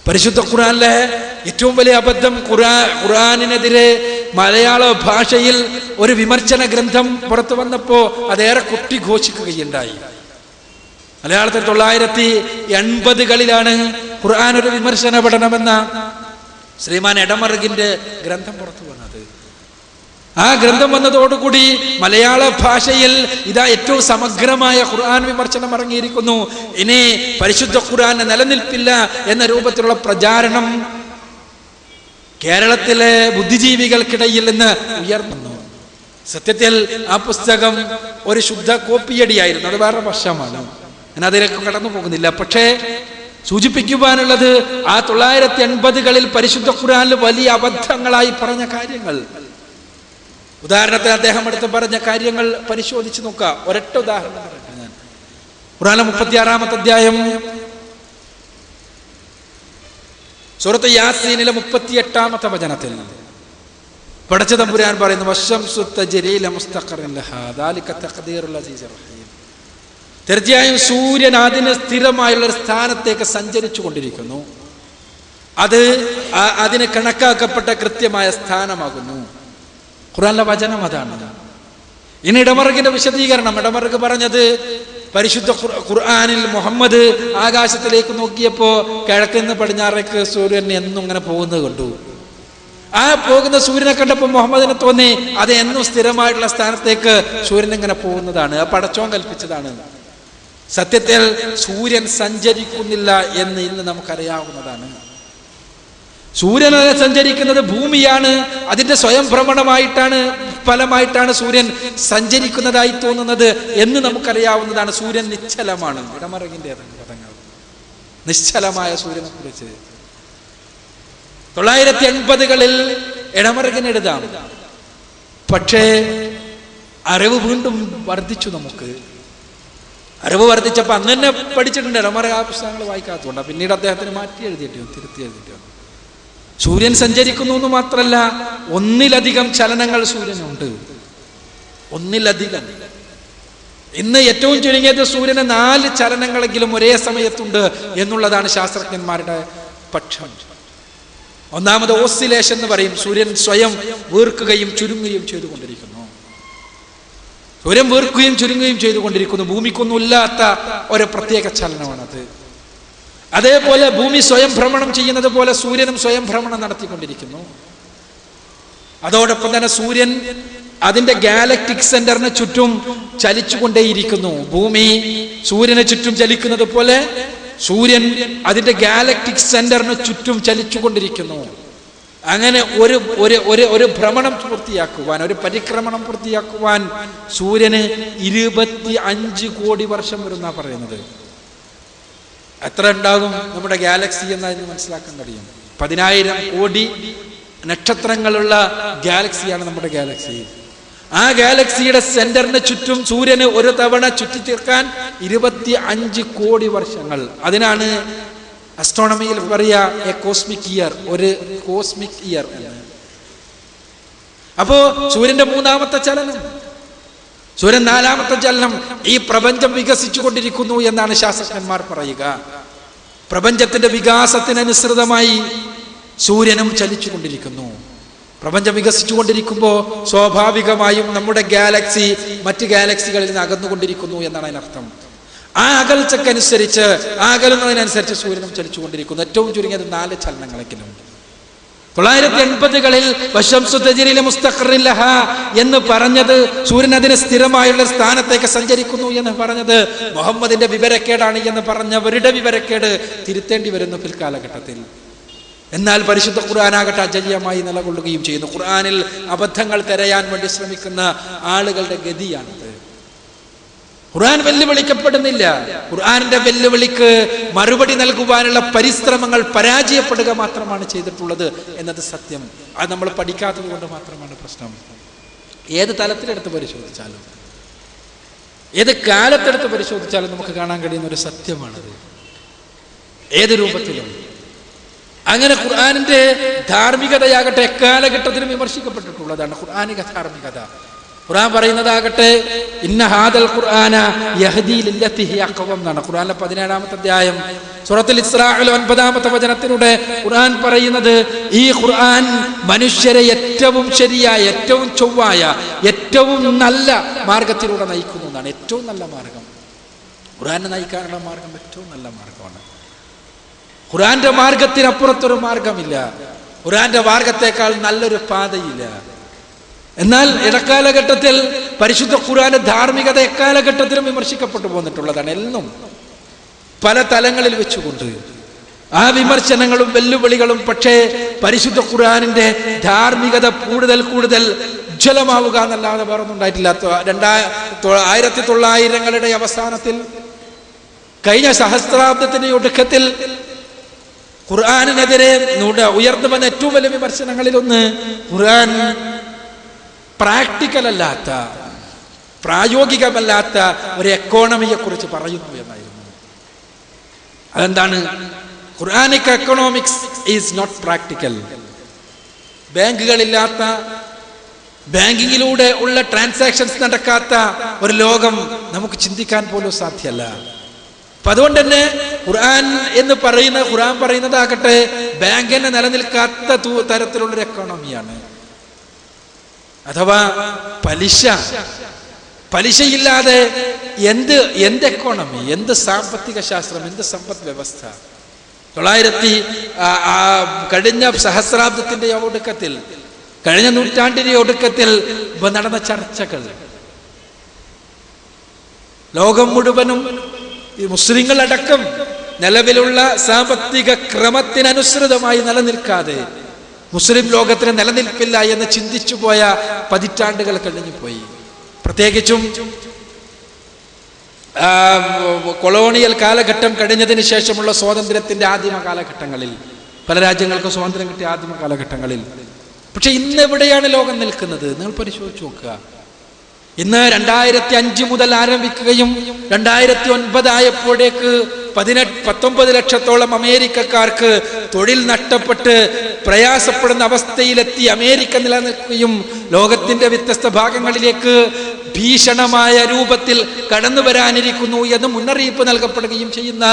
പരിശുദ്ധ ഖുർആനിലെ ഏറ്റവും വലിയ അബദ്ധം, ഖുർആനിനെതിരെ മലയാള ഭാഷയിൽ ഒരു വിമർശന ഗ്രന്ഥം പുറത്തു വന്നപ്പോ അതേറെ കൊട്ടിഘോഷിക്കുകയുണ്ടായി. മലയാളത്തിൽ 1980കളിലാണ് ഖുർആൻ ഒരു വിമർശന പഠനമെന്ന ശ്രീമാൻ എടമറുകിന്റെ ഗ്രന്ഥം പുറത്തു വന്നത്. ആ ഗ്രന്ഥം വന്നതോടുകൂടി മലയാള ഭാഷയിൽ ഇതാ ഏറ്റവും സമഗ്രമായ ഖുർആൻ വിമർശനം ഇറങ്ങിയിരിക്കുന്നു. ഇനി പരിശുദ്ധ ഖുർആൻ നിലനിൽപ്പില്ല എന്ന രൂപത്തിലുള്ള പ്രചാരണം കേരളത്തിലെ ബുദ്ധിജീവികൾക്കിടയിൽ നിന്ന് ഉയർന്നു. സത്യത്തിൽ ആ പുസ്തകം ഒരു ശുദ്ധ കോപ്പിയടിയായിരുന്നു. അത് വേറെ വശമാണ്, ഞാൻ അതിലേക്ക് കടന്നു പോകുന്നില്ല. പക്ഷേ സൂചിപ്പിക്കുവാനുള്ളത് ആ 1980കളിൽ പരിശുദ്ധ ഖുർആനിൽ വലിയ അബദ്ധങ്ങളായി പറഞ്ഞ കാര്യങ്ങൾ, ഉദാഹരണത്തിന് അദ്ദേഹം എടുത്ത് പറഞ്ഞ കാര്യങ്ങൾ പരിശോധിച്ച് നോക്കുക. ഒരൊറ്റ ഉദാഹരണം പറയട്ടെ ഞാൻ. ഖുർആനിലെ 36-ാമത്തെ അധ്യായം സൂറത്ത് യാസീനിലെ 38-ാമത്തെ വചനത്തിൽ പടച്ച തമ്പുരാൻ പറയുന്നു, തീർച്ചയായും സൂര്യൻ അതിന് സ്ഥിരമായുള്ള ഒരു സ്ഥാനത്തേക്ക് സഞ്ചരിച്ചു കൊണ്ടിരിക്കുന്നു. അത് അതിന് കണക്കാക്കപ്പെട്ട കൃത്യമായ സ്ഥാനമാകുന്നു. ഖുർആനിലെ വചനം അതാണ്. ഇനി ഇടമറുകിന്റെ വിശദീകരണം. ഇടമറുക് പറഞ്ഞത് പരിശുദ്ധ ഖുർആനിൽ മുഹമ്മദ് ആകാശത്തിലേക്ക് നോക്കിയപ്പോ കിഴക്കുനിന്ന് പടിഞ്ഞാറേക്ക് സൂര്യൻ എന്നും ഇങ്ങനെ പോകുന്നത് കണ്ടു. ആ പോകുന്ന സൂര്യനെ കണ്ടപ്പോൾ മുഹമ്മദിന് തോന്നി അത് എന്നും സ്ഥിരമായിട്ടുള്ള സ്ഥാനത്തേക്ക് സൂര്യൻ ഇങ്ങനെ പോകുന്നതാണ്, ആ പടച്ചോൻ കൽപ്പിച്ചതാണ്. സത്യത്തിൽ സൂര്യൻ സഞ്ചരിക്കുന്നില്ല എന്ന് ഇന്ന് നമുക്കറിയാവുന്നതാണ്. സൂര്യൻ സഞ്ചരിക്കുന്നത് ഭൂമിയാണ്. അതിന്റെ സ്വയം ഭ്രമണമായിട്ടാണ്, ഫലമായിട്ടാണ് സൂര്യൻ സഞ്ചരിക്കുന്നതായി തോന്നുന്നത് എന്ന് നമുക്കറിയാവുന്നതാണ്. സൂര്യൻ നിശ്ചലമാണ്. ഇടമറകിന്റെ പദങ്ങൾ നിശ്ചലമായ സൂര്യനെ കുറിച്ച് 1980കളിൽ ഇടമറകിന് എഴുതാം. പക്ഷേ അറിവ് വീണ്ടും വർദ്ധിച്ചു. നമുക്ക് അറിവ് വർദ്ധിച്ചപ്പോൾ അന്ന് തന്നെ പഠിച്ചിട്ടുണ്ട്. ഇടമറക ആ പുസ്തകങ്ങൾ വായിക്കാത്തതുകൊണ്ടാണ്. പിന്നീട് അദ്ദേഹത്തിന് മാറ്റി എഴുതിയിട്ട് തിരുത്തി എഴുതിയിട്ട് സൂര്യൻ സഞ്ചരിക്കുന്നു എന്ന് മാത്രമല്ല, ഒന്നിലധികം ചലനങ്ങൾ സൂര്യനുണ്ട്. ഒന്നിലധികം. ഇന്ന് ഏറ്റവും ചുരുങ്ങിയത് സൂര്യന് 4 ചലനങ്ങളെങ്കിലും ഒരേ സമയത്തുണ്ട് എന്നുള്ളതാണ് ശാസ്ത്രജ്ഞന്മാരുടെ പക്ഷം. ഒന്നാമത് ഓസിലേഷൻ എന്ന് പറയും. സൂര്യൻ സ്വയം വീർക്കുകയും ചുരുങ്ങുകയും ചെയ്തുകൊണ്ടിരിക്കുന്നു. സൂര്യൻ വീർക്കുകയും ചുരുങ്ങുകയും ചെയ്തുകൊണ്ടിരിക്കുന്നു. ഭൂമിക്കൊന്നും ഇല്ലാത്ത ഒരു പ്രത്യേക ചലനമാണത്. അതേപോലെ ഭൂമി സ്വയം ഭ്രമണം ചെയ്യുന്നത് പോലെ സൂര്യനും സ്വയം ഭ്രമണം നടത്തിക്കൊണ്ടിരിക്കുന്നു. അതോടൊപ്പം തന്നെ സൂര്യൻ അതിന്റെ ഗാലക്റ്റിക് സെന്ററിന് ചുറ്റും ചലിച്ചുകൊണ്ടേയിരിക്കുന്നു. ഭൂമി സൂര്യന് ചുറ്റും ചലിക്കുന്നത് പോലെ സൂര്യൻ അതിന്റെ ഗാലക്റ്റിക് സെന്ററിന് ചുറ്റും ചലിച്ചുകൊണ്ടിരിക്കുന്നു. അങ്ങനെ ഒരു ഭ്രമണം പൂർത്തിയാക്കുവാൻ, ഒരു പരിക്രമണം പൂർത്തിയാക്കുവാൻ സൂര്യന് 25 കോടി വർഷം വരുന്ന പറയുന്നത്. എത്ര ഉണ്ടാകും നമ്മുടെ ഗാലക്സി എന്നതിന് മനസ്സിലാക്കാൻ കഴിയും. 10,000 കോടി നക്ഷത്രങ്ങളുള്ള ഗാലക്സിയാണ് നമ്മുടെ ഗാലക്സി. ആ ഗാലക്സിയുടെ സെന്ററിന് ചുറ്റും സൂര്യന് ഒരു തവണ ചുറ്റിത്തീർക്കാൻ 25 കോടി വർഷങ്ങൾ. അതിനാണ് അസ്ട്രോണമിയിൽ പറയുക എ കോസ്മിക് ഇയർ, ഒരു കോസ്മിക് ഇയർ എന്ന്. അപ്പോ സൂര്യന്റെ 3ാമത്തെ ചലനം, സൂര്യൻ 4ാമത്തെ ചലനം, ഈ പ്രപഞ്ചം വികസിച്ചു കൊണ്ടിരിക്കുന്നു എന്നാണ് ശാസ്ത്രജ്ഞന്മാർ പറയുക. പ്രപഞ്ചത്തിന്റെ വികാസത്തിനനുസൃതമായി സൂര്യനും ചലിച്ചുകൊണ്ടിരിക്കുന്നു. പ്രപഞ്ചം വികസിച്ചുകൊണ്ടിരിക്കുമ്പോൾ സ്വാഭാവികമായും നമ്മുടെ ഗാലക്സി മറ്റ് ഗാലക്സികളിൽ നിന്ന് അകന്നുകൊണ്ടിരിക്കുന്നു എന്നാണ് അതിനർത്ഥം. ആ അകൽച്ചക്കനുസരിച്ച് അകലുന്നതിനനുസരിച്ച് സൂര്യനും ചലിച്ചുകൊണ്ടിരിക്കുന്നു. ഏറ്റവും ചുരുങ്ങിയത് 4 ചലനങ്ങളെങ്കിലും. 980-കളിൽ എന്ന് പറഞ്ഞത് സൂര്യൻ അതിന് സ്ഥിരമായുള്ള സ്ഥാനത്തേക്ക് സഞ്ചരിക്കുന്നു എന്ന് പറഞ്ഞത് മുഹമ്മദിന്റെ വിവരക്കേടാണ് എന്ന് പറഞ്ഞവരുടെ വിവരക്കേട് തിരുത്തേണ്ടി വരുന്നു പിൽക്കാലഘട്ടത്തിൽ. എന്നാൽ പരിശുദ്ധ ഖുർആനാകട്ടെ അജയ്യമായി നിലകൊള്ളുകയും ചെയ്യുന്നു. ഖുർആനിൽ അബദ്ധങ്ങൾ തിരയാൻ വേണ്ടി ശ്രമിക്കുന്ന ആളുകളുടെ ഗതിയാണിത്. ഖുർആൻ വെല്ലുവിളിക്കപ്പെടുന്നില്ല. ഖുർആനിന്റെ വെല്ലുവിളിക്ക് മറുപടി നൽകുവാനുള്ള പരിശ്രമങ്ങൾ പരാജയപ്പെടുക മാത്രമാണ് ചെയ്തിട്ടുള്ളത് എന്നത് സത്യം. അത് നമ്മൾ പഠിക്കാത്തത് കൊണ്ട് മാത്രമാണ് പ്രശ്നം. ഏത് തലത്തിലെടുത്ത് പരിശോധിച്ചാലും ഏത് കാലത്തെടുത്ത് പരിശോധിച്ചാലും നമുക്ക് കാണാൻ കഴിയുന്ന ഒരു സത്യമാണത്, ഏത് രൂപത്തിലും. അങ്ങനെ ഖുർആനിന്റെ ധാർമ്മികതയാകട്ടെ എക്കാലഘട്ടത്തിലും വിമർശിക്കപ്പെട്ടിട്ടുള്ളതാണ്. ഖുർആനിക ധാർമ്മികത ഖുർആൻ പറയുന്നതാകട്ടെ ഇന്ന ഹാദൽ ഖുർആന യഹ്ദി ലില്ലത്തി ഹിയ അഖ്വം എന്നാണ്. ഖുർആനിലെ 17-ാമത്തെ അധ്യായം സൂറത്തുൽ ഇസ്രാഇൽ 9-ാമത്തെ വചനത്തിലൂടെ ഖുർആൻ പറയുന്നത് ഈ ഖുർആൻ മനുഷ്യരെ ഏറ്റവും ശരിയായ, ഏറ്റവും ചൊവ്വായ, ഏറ്റവും നല്ല മാർഗത്തിലൂടെ നയിക്കുന്നു എന്നാണ്. ഏറ്റവും നല്ല മാർഗം ഖുർആനെ നയിക്കാനുള്ള മാർഗം ഏറ്റവും നല്ല മാർഗമാണ്. ഖുർആന്റെ മാർഗത്തിനപ്പുറത്തൊരു മാർഗമില്ല. ഖുർആന്റെ മാർഗത്തെക്കാൾ നല്ലൊരു പാതയില്ല. എന്നാൽ ഇടക്കാലഘട്ടത്തിൽ പരിശുദ്ധ ഖുർആന്റെ ധാർമ്മികത എക്കാലഘട്ടത്തിലും വിമർശിക്കപ്പെട്ടു പോന്നിട്ടുള്ളതാണ്. എന്നും പല തലങ്ങളിൽ വെച്ചുകൊണ്ട് ആ വിമർശനങ്ങളും വെല്ലുവിളികളും. പക്ഷേ പരിശുദ്ധ ഖുർആനിന്റെ ധാർമ്മികത കൂടുതൽ കൂടുതൽ ഉജ്ജ്വലമാവുക എന്നല്ലാതെ വേറൊന്നും ഉണ്ടായിട്ടില്ല. 1900-കളുടെ അവസാനത്തിൽ, കഴിഞ്ഞ സഹസ്രാബ്ദത്തിന്റെ ഒടുക്കത്തിൽ ഖുർആനിനെതിരെ ഉയർന്നു വന്ന ഏറ്റവും വലിയ വിമർശനങ്ങളിലൊന്ന് ഖുർആൻ പ്രാക്ടിക്കൽ അല്ലാത്ത, പ്രായോഗികമല്ലാത്ത ഒരു എക്കോണമിയെ കുറിച്ച് പറയുന്നു എന്നായിരുന്നു. അതെന്താണ്? Quranic economics is not practical. ബാങ്കുകളില്ലാത്ത, ബാങ്കിങ്ങിലൂടെ ഉള്ള ട്രാൻസാക്ഷൻസ് നടക്കാത്ത ഒരു ലോകം നമുക്ക് ചിന്തിക്കാൻ പോലും സാധ്യമല്ല. അപ്പൊ അതുകൊണ്ട് തന്നെ ഖുർആൻ പറയുന്നതാകട്ടെ ബാങ്കിന് നിലനിൽക്കാത്ത തരത്തിലുള്ളൊരു എക്കോണമിയാണ്. അഥവാ പലിശയില്ലാതെ എന്ത് എക്കോണമി, എന്ത് സാമ്പത്തിക ശാസ്ത്രം, എന്ത് സമ്പദ് വ്യവസ്ഥ. കഴിഞ്ഞ സഹസ്രാബ്ദത്തിന്റെ ഒടുക്കത്തിൽ, കഴിഞ്ഞ നൂറ്റാണ്ടിന്റെ ഒടുക്കത്തിൽ നടന്ന ചർച്ചകൾ ലോകം മുഴുവനും മുസ്ലിങ്ങളടക്കം നിലവിലുള്ള സാമ്പത്തിക ക്രമത്തിനനുസൃതമായി നിലനിൽക്കാതെ മുസ്ലിം ലോകത്തിന് നിലനിൽപ്പില്ല എന്ന് ചിന്തിച്ചു പോയ പതിറ്റാണ്ടുകൾ കഴിഞ്ഞു പോയി. പ്രത്യേകിച്ചും കൊളോണിയൽ കാലഘട്ടം കഴിഞ്ഞതിന് ശേഷമുള്ള സ്വാതന്ത്ര്യത്തിന്റെ ആദിമ കാലഘട്ടങ്ങളിൽ, പല രാജ്യങ്ങൾക്കും സ്വാതന്ത്ര്യം കിട്ടിയ ആദിമ കാലഘട്ടങ്ങളിൽ. പക്ഷെ ഇന്ന് എവിടെയാണ് ലോകം നിൽക്കുന്നത്? നിങ്ങൾ പരിശോധിച്ച് നോക്കുക. ഇന്ന് 2005 മുതൽ ആരംഭിക്കുകയും 2009 ആയപ്പോഴേക്ക് 19 ലക്ഷത്തോളം അമേരിക്കക്കാർക്ക് തൊഴിൽ നഷ്ടപ്പെട്ട് പ്രയാസപ്പെടുന്ന അവസ്ഥയിലെത്തി അമേരിക്ക നിലനിൽക്കുകയും ലോകത്തിന്റെ വ്യത്യസ്ത ഭാഗങ്ങളിലേക്ക് ഭീഷണമായ രൂപത്തിൽ കടന്നു വരാനിരിക്കുന്നു എന്ന് മുന്നറിയിപ്പ് നൽകപ്പെടുകയും ചെയ്യുന്ന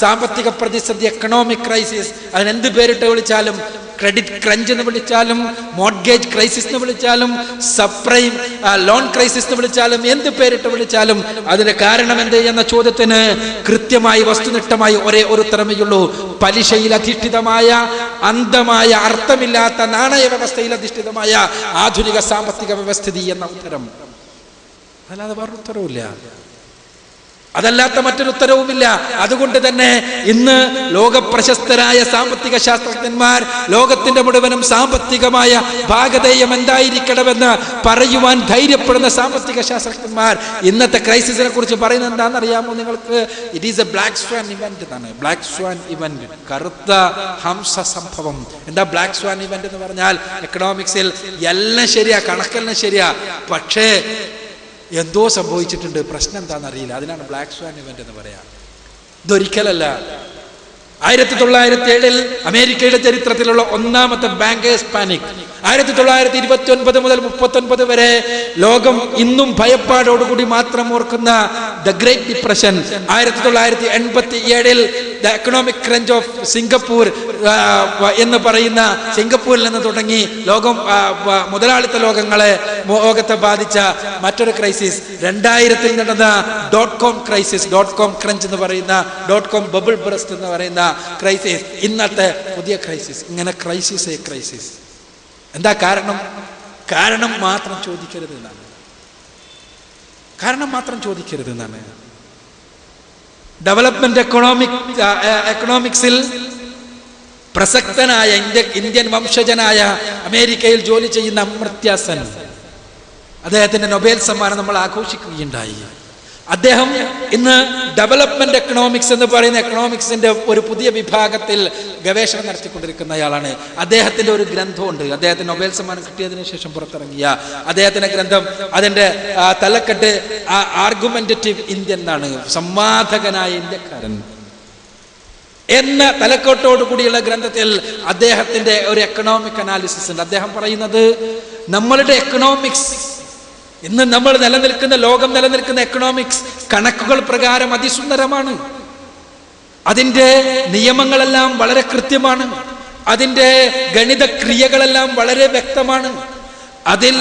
സാമ്പത്തിക പ്രതിസന്ധി, എക്കണോമിക് ക്രൈസിസ്, അതിനെന്ത് പേരിട്ട് വിളിച്ചാലും, ക്രെഡിറ്റ് ക്രഞ്ച് എന്ന് വിളിച്ചാലും, മോർഗേജ് ക്രൈസിസ് എന്ന് വിളിച്ചാലും, സബ്പ്രൈം ലോൺ ക്രൈസിസ് എന്ന് വിളിച്ചാലും, എന്ത് പേരിട്ട് വിളിച്ചാലും അതിന് കാരണം എന്ത് എന്ന ചോദ്യത്തിന് കൃത്യമായി വസ്തുനിഷ്ഠമായി ഒരേ ഒരു ഉത്തരമേയുള്ളൂ: പലിശയിൽ അധിഷ്ഠിതമായ, അന്ധമായ, അർത്ഥമില്ലാത്ത നാണയ വ്യവസ്ഥയിൽ അധിഷ്ഠിതമായ ആധുനിക സാമ്പത്തിക വ്യവസ്ഥിതി എന്ന ഉത്തരം. അല്ലാതെ വേറൊരു ഉത്തരവുമില്ല. അതല്ലാത്ത മറ്റൊരു ഉത്തരവുമില്ല. അതുകൊണ്ട് തന്നെ ഇന്ന് ലോകപ്രശസ്തരായ സാമ്പത്തിക ശാസ്ത്രജ്ഞന്മാർ ലോകത്തിന്റെ മുഴുവനും സാമ്പത്തികമായ ഭാഗധേയം എന്തായിരിക്കണമെന്ന് പറയുവാൻ ധൈര്യപ്പെടുന്ന സാമ്പത്തിക ശാസ്ത്രജ്ഞന്മാർ ഇന്നത്തെ ക്രൈസിസിനെ കുറിച്ച് പറയുന്നത് എന്താണെന്നറിയാമോ നിങ്ങൾക്ക്? It is A black swan event എന്നാണ്. ബ്ലാക്ക് സ്വാൻ ഇവന്റ്, കറുത്ത ഹംസ സംഭവം. എന്താ ബ്ലാക്ക് സ്വാൻ ഇവന്റ് എന്ന് പറഞ്ഞാൽ? എക്കണോമിക്സിൽ എല്ലാം ശരിയാ, കണക്കെല്ലാം ശരിയാ, പക്ഷേ എന്തോ സംഭവിച്ചിട്ടുണ്ട്, പ്രശ്നം എന്താണെന്നറിയില്ല. അതിനാണ് ബ്ലാക്ക് സ്വാൻ ഇവന്റ് എന്ന് പറയാം. ഇതൊരിക്കലല്ല. 1907 അമേരിക്കയുടെ ചരിത്രത്തിലുള്ള ഒന്നാമത്തെ ബാങ്കേഴ്സ് പാനിക്. 1929 മുതൽ 39 വരെ ലോകം ഇന്നും ഭയപ്പാടോടുകൂടി മാത്രം ഓർക്കുന്ന the great depression. 1987 the economic crunch of Singapore എന്ന് പറയുന്ന സിംഗപ്പൂരിൽ നിന്ന് തുടങ്ങി മുതലാളിത്ത ലോകത്തെ ബാധിച്ച മറ്റൊരു ക്രൈസിസ്, 2000 നടന്ന .com ക്രൈസിസ്, .com ക്രഞ്ച് എന്ന് പറയുന്ന, .com ബബിൾ ബർസ്റ്റ് എന്ന് പറയുന്ന ക്രൈസിസ്, ഇന്നത്തെ പുതിയ ക്രൈസിസ്. ഇങ്ങനെ ക്രൈസിസ്. എന്താ കാരണം? കാരണം മാത്രം ചോദിക്കരുത് എന്നാണ്. ഡെവലപ്മെന്റ് എക്കണോമിക്സിൽ പ്രസക്തനായ ഇന്ത്യൻ വംശജനായ അമേരിക്കയിൽ ജോലി ചെയ്യുന്ന അമർത്യ സെൻ, അദ്ദേഹത്തിന്റെ നൊബേൽ സമ്മാനം നമ്മൾ ആഘോഷിക്കുകയുണ്ടായി. അദ്ദേഹം ഇന്ന് ഡെവലപ്മെന്റ് എക്കണോമിക്സ് എന്ന് പറയുന്ന എക്കണോമിക്സിന്റെ ഒരു പുതിയ വിഭാഗത്തിൽ ഗവേഷണം നടത്തിക്കൊണ്ടിരിക്കുന്നയാളാണ്. അദ്ദേഹത്തിന്റെ ഒരു ഗ്രന്ഥമുണ്ട്. അദ്ദേഹത്തിന് നൊബേൽ സമ്മാനം കിട്ടിയതിനു ശേഷം പുറത്തിറങ്ങിയ അദ്ദേഹത്തിന്റെ ഗ്രന്ഥം, അതിന്റെ തലക്കെട്ട് ആർഗുമെന്റേറ്റീവ് ഇന്ത്യൻ എന്നാണ്, സംവാദകനായ ഇന്ത്യക്കാരൻ എന്ന തലക്കെട്ടോടു കൂടിയുള്ള ഗ്രന്ഥത്തിൽ അദ്ദേഹത്തിന്റെ ഒരു എക്കണോമിക് അനാലിസിസ് ഉണ്ട്. അദ്ദേഹം പറയുന്നത്, നമ്മളുടെ എക്കണോമിക്സ്, ഇന്ന് നമ്മൾ ലോകം നിലനിൽക്കുന്ന എക്കണോമിക്സ് കണക്കുകൾ പ്രകാരം അതിസുന്ദരമാണ്. അതിൻ്റെ നിയമങ്ങളെല്ലാം വളരെ കൃത്യമാണ്. അതിൻ്റെ ഗണിത ക്രിയകളെല്ലാം വളരെ വ്യക്തമാണ്. അതിൽ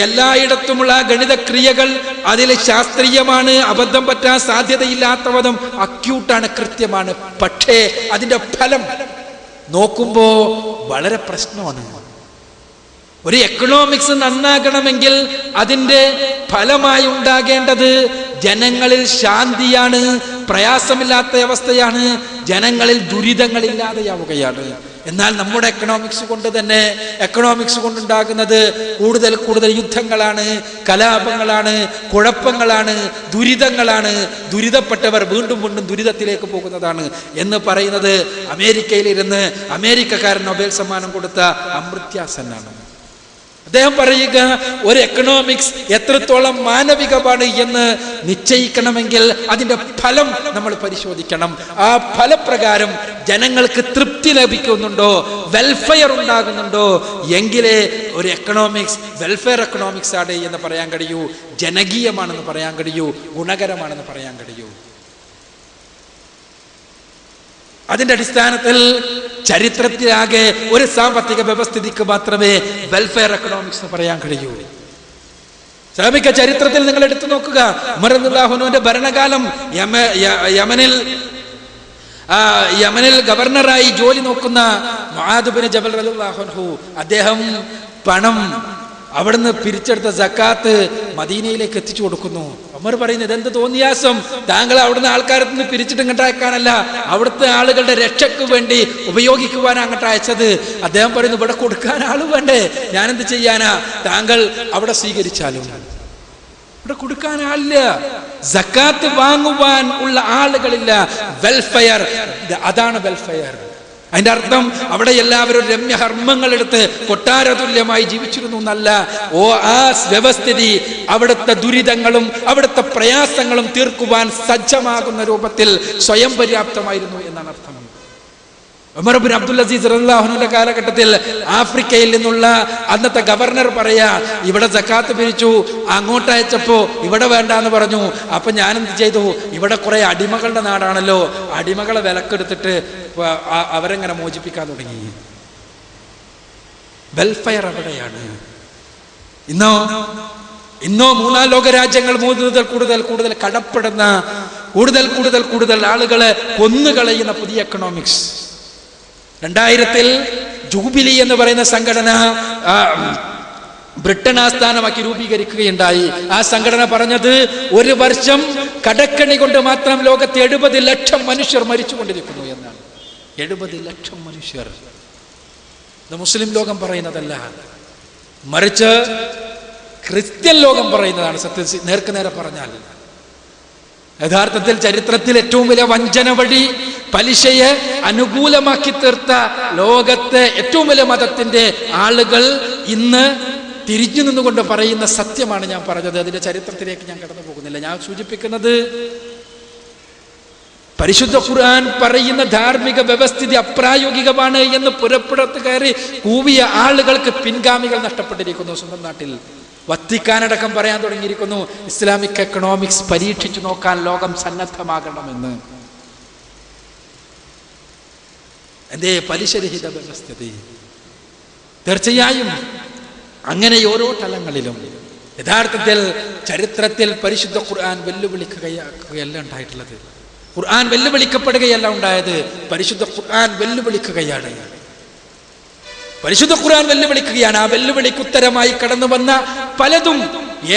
എല്ലായിടത്തുമുള്ള ഗണിത ക്രിയകൾ അതിൽ ശാസ്ത്രീയമാണ്, അബദ്ധം പറ്റാൻ സാധ്യതയില്ലാത്തവതും അക്യൂട്ടാണ്, കൃത്യമാണ്. പക്ഷേ അതിൻ്റെ ഫലം നോക്കുമ്പോൾ വളരെ പ്രശ്നമാണ്. ഒരു എക്കണോമിക്സ് നന്നാകണമെങ്കിൽ അതിൻ്റെ ഫലമായി ഉണ്ടാകേണ്ടത് ജനങ്ങളിൽ ശാന്തിയാണ്, പ്രയാസമില്ലാത്ത അവസ്ഥയാണ്, ജനങ്ങളിൽ ദുരിതങ്ങളില്ലാതെയാവുകയാണ്. എന്നാൽ നമ്മുടെ എക്കണോമിക്സ് കൊണ്ടുണ്ടാകുന്നത് കൂടുതൽ യുദ്ധങ്ങളാണ്, കലാപങ്ങളാണ്, കുഴപ്പങ്ങളാണ്, ദുരിതങ്ങളാണ്. ദുരിതപ്പെട്ടവർ വീണ്ടും ദുരിതത്തിലേക്ക് പോകുന്നതാണ് എന്ന് പറയുന്നത് അമേരിക്കയിലിരുന്ന് അമേരിക്കക്കാരൻ നൊബേൽ സമ്മാനം കൊടുത്ത അമർത്യ സെന്നാണ്. അദ്ദേഹം പറയുക, ഒരു എക്കണോമിക്സ് എത്രത്തോളം മാനവികമാണ് എന്ന് നിശ്ചയിക്കണമെങ്കിൽ അതിൻ്റെ ഫലം നമ്മൾ പരിശോധിക്കണം. ആ ഫലപ്രകാരം ജനങ്ങൾക്ക് തൃപ്തി ലഭിക്കുന്നുണ്ടോ, വെൽഫെയർ ഉണ്ടാകുന്നുണ്ടോ, എങ്കിലേ ഒരു എക്കണോമിക്സ് വെൽഫെയർ എക്കണോമിക്സ് ആണ് എന്ന് പറയാൻ കഴിയൂ, ജനകീയമാണെന്ന് പറയാൻ കഴിയൂ, ഗുണകരമാണെന്ന് പറയാൻ കഴിയൂ. അതിന്റെ അടിസ്ഥാനത്തിൽ ചരിത്രത്തിലാകെ ഒരു സാമ്പത്തിക വ്യവസ്ഥിതിക്ക് മാത്രമേ വെൽഫെയർ എക്കണോമിക്സ് എന്ന് പറയാൻ കഴിയൂ. ഇസ്ലാമിക ചരിത്രത്തിൽ നിങ്ങൾ എടുത്തു നോക്കുക, ഉമർ റളിയല്ലാഹു അൻഹുവിന്റെ ഭരണകാലം, യമനിൽ ഗവർണറായി ജോലി നോക്കുന്ന മുആദ് ബിൻ ജബൽ റളിയല്ലാഹു അൻഹു, അദ്ദേഹം പണം അവിടുന്ന് പിരിച്ചെടുത്ത സക്കാത്ത് മദീനയിലേക്ക് എത്തിച്ചു കൊടുക്കുന്നു. ഉമർ പറയുന്നത്, എന്ത് തോന്നിയാസം, താങ്കൾ അവിടുന്ന് ആൾക്കാരെ നിന്ന് പിരിച്ചിട്ട് ഇങ്ങോട്ട് അയക്കാനല്ല, അവിടുത്തെ ആളുകളുടെ രക്ഷയ്ക്ക് വേണ്ടി ഉപയോഗിക്കുവാൻ അങ്ങോട്ട് അയച്ചത്. അദ്ദേഹം പറയുന്നു, ഇവിടെ കൊടുക്കാൻ ആള് വേണ്ടേ, ഞാനെന്ത് ചെയ്യാനാ, താങ്കൾ അവിടെ സ്വീകരിച്ചാലും. ഇവിടെ കൊടുക്കാൻ ആളില്ല, സക്കാത്ത് വാങ്ങുവാൻ ഉള്ള ആളുകളില്ല. വെൽഫെയർ, അതാണ് വെൽഫെയർ. അതിന്റെ അർത്ഥം അവിടെ എല്ലാവരും രമ്യഹർമ്മങ്ങൾ എടുത്ത് കൊട്ടാരതുല്യമായി ജീവിച്ചിരുന്നു എന്നല്ല. ആ വ്യവസ്ഥിതി അവിടുത്തെ ദുരിതങ്ങളും അവിടുത്തെ പ്രയാസങ്ങളും തീർക്കുവാൻ സജ്ജമാകുന്ന രൂപത്തിൽ സ്വയം പര്യാപ്തമായിരുന്നു എന്നാണ് അർത്ഥം. ഉമർ ബിൻ അബ്ദുൽ അസീസ് റളിയല്ലാഹു അൻഹുവിന്റെ കാലഘട്ടത്തിൽ ആഫ്രിക്കയിൽ നിന്നുള്ള അന്നത്തെ ഗവർണർ പറയാ, ഇവിടെ സക്കാത്ത് പിരിച്ചു, അങ്ങോട്ട് അയച്ചപ്പോ ഇവിടെ വേണ്ടാന്ന് പറഞ്ഞു. അപ്പൊ ഞാനെന്ത് ചെയ്തു, ഇവിടെ കുറെ അടിമകളുടെ നാടാണല്ലോ, അടിമകളെ വിലക്കെടുത്തിട്ട് അവരെങ്ങനെ മോചിപ്പിക്കാൻ തുടങ്ങി. വെൽഫെയർ അവിടെയാണ്. ഇന്നോ മൂന്നാം ലോക രാജ്യങ്ങൾ കൂടുതൽ കടപ്പെടുന്ന, കൂടുതൽ ആളുകളെ കൊന്നുകളയുന്ന പുതിയ എക്കണോമിക്സ്. 2000 ജൂബിലി എന്ന് പറയുന്ന സംഘടന ബ്രിട്ടൻ ആസ്ഥാനമാക്കി രൂപീകരിക്കുകയുണ്ടായി. ആ സംഘടന പറഞ്ഞത്, ഒരു വർഷം കടക്കണി കൊണ്ട് മാത്രം ലോകത്ത് 70 ലക്ഷം മനുഷ്യർ മരിച്ചുകൊണ്ടിരിക്കുന്നു എന്നാണ്. 70 ലക്ഷം മനുഷ്യർ. ഇത് മുസ്ലിം ലോകം പറയുന്നതല്ല, മറിച്ച് ക്രിസ്ത്യൻ ലോകം പറയുന്നതാണ്. സത്യത്തിൽ നേർക്കുനേരെ പറഞ്ഞാൽ യഥാർത്ഥത്തിൽ ചരിത്രത്തിൽ ഏറ്റവും വലിയ വഞ്ചന വഴി പലിശയെ അനുകൂലമാക്കി തീർത്ത ലോകത്തെ ഏറ്റവും വലിയ മതത്തിന്റെ ആളുകൾ ഇന്ന് തിരിഞ്ഞു നിന്നുകൊണ്ട് പറയുന്ന സത്യമാണ് ഞാൻ പറഞ്ഞത്. അതിന്റെ ചരിത്രത്തിലേക്ക് ഞാൻ കടന്നു പോകുന്നില്ല. ഞാൻ സൂചിപ്പിക്കുന്നത്, പരിശുദ്ധ ഖുർആൻ പറയുന്ന ധാർമ്മിക വ്യവസ്ഥിതി അപ്രായോഗികമാണ് എന്ന് പുറപ്പെടുത്ത് കയറി കൂവിയ ആളുകൾക്ക് പിൻഗാമികൾ നഷ്ടപ്പെട്ടിരിക്കുന്നു. സ്വന്തം നാട്ടിൽ വത്തിക്കാനടക്കം പറയാൻ തുടങ്ങിയിരിക്കുന്നു, ഇസ്ലാമിക് എക്കണോമിക്സ് പരീക്ഷിച്ചു നോക്കാൻ ലോകം സന്നദ്ധമാകണമെന്ന്. എന്തേ പലിശരഹിത വ്യവസ്ഥിതി. തീർച്ചയായും അങ്ങനെ ഓരോ തലങ്ങളിലും യഥാർത്ഥത്തിൽ ചരിത്രത്തിൽ പരിശുദ്ധ ഖുർആൻ വെല്ലുവിളിക്കുകയല്ല ഉണ്ടായിട്ടുള്ളത്. ഖുർആൻ വെല്ലുവിളിക്കപ്പെടുകയല്ല ഉണ്ടായത്, പരിശുദ്ധ ഖുർആൻ വെല്ലുവിളിക്കുകയാണ്. പരിശുദ്ധ ഖുർആൻ വെല്ലുവിളിക്കുകയാണ്. ആ വെല്ലുവിളിക്ക് ഉത്തരമായി കടന്നു വന്ന പലതും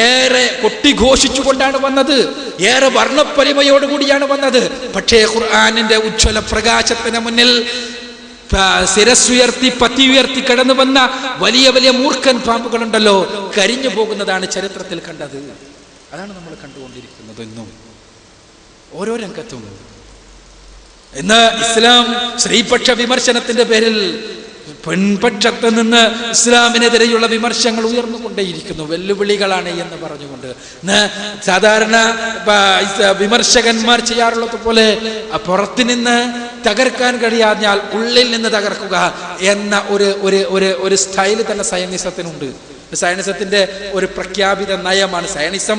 ഏറെ കൊട്ടിഘോഷിച്ചുകൊണ്ടാണ് വന്നത്, ഏറെ വർണ്ണപ്പരിമയോടുകൂടിയാണ് വന്നത്. പക്ഷേ ഖുർആനിന്റെ ഉജ്ജ്വല പ്രകാശത്തിന് മുന്നിൽ ശിരസ്സുയർത്തി പത്തി ഉയർത്തി കടന്നു വന്ന വലിയ വലിയ മൂർഖൻ പാമ്പുകളുണ്ടല്ലോ, കരിഞ്ഞു പോകുന്നതാണ് ചരിത്രത്തിൽ കണ്ടത്. അതാണ് നമ്മൾ കണ്ടുകൊണ്ടിരിക്കുന്നത് ഇന്നും ഓരോ രംഗത്തും. ഇന്ന് ഇസ്ലാം സ്ത്രീപക്ഷ വിമർശനത്തിന്റെ പേരിൽ പെൺപക്ഷത്ത് നിന്ന് ഇസ്ലാമിനെതിരെയുള്ള വിമർശങ്ങൾ ഉയർന്നുകൊണ്ടേയിരിക്കുന്നു, വെല്ലുവിളികളാണ് എന്ന് പറഞ്ഞുകൊണ്ട്. സാധാരണ വിമർശകന്മാർ ചെയ്യാറുള്ളത് പോലെ പുറത്തു നിന്ന് തകർക്കാൻ കഴിയാഞ്ഞാൽ ഉള്ളിൽ നിന്ന് തകർക്കുക എന്ന ഒരു സ്റ്റൈല് തന്നെ സയനിസത്തിനുണ്ട്. സയനിസത്തിന്റെ ഒരു പ്രഖ്യാപിത നയമാണ്. സയനിസം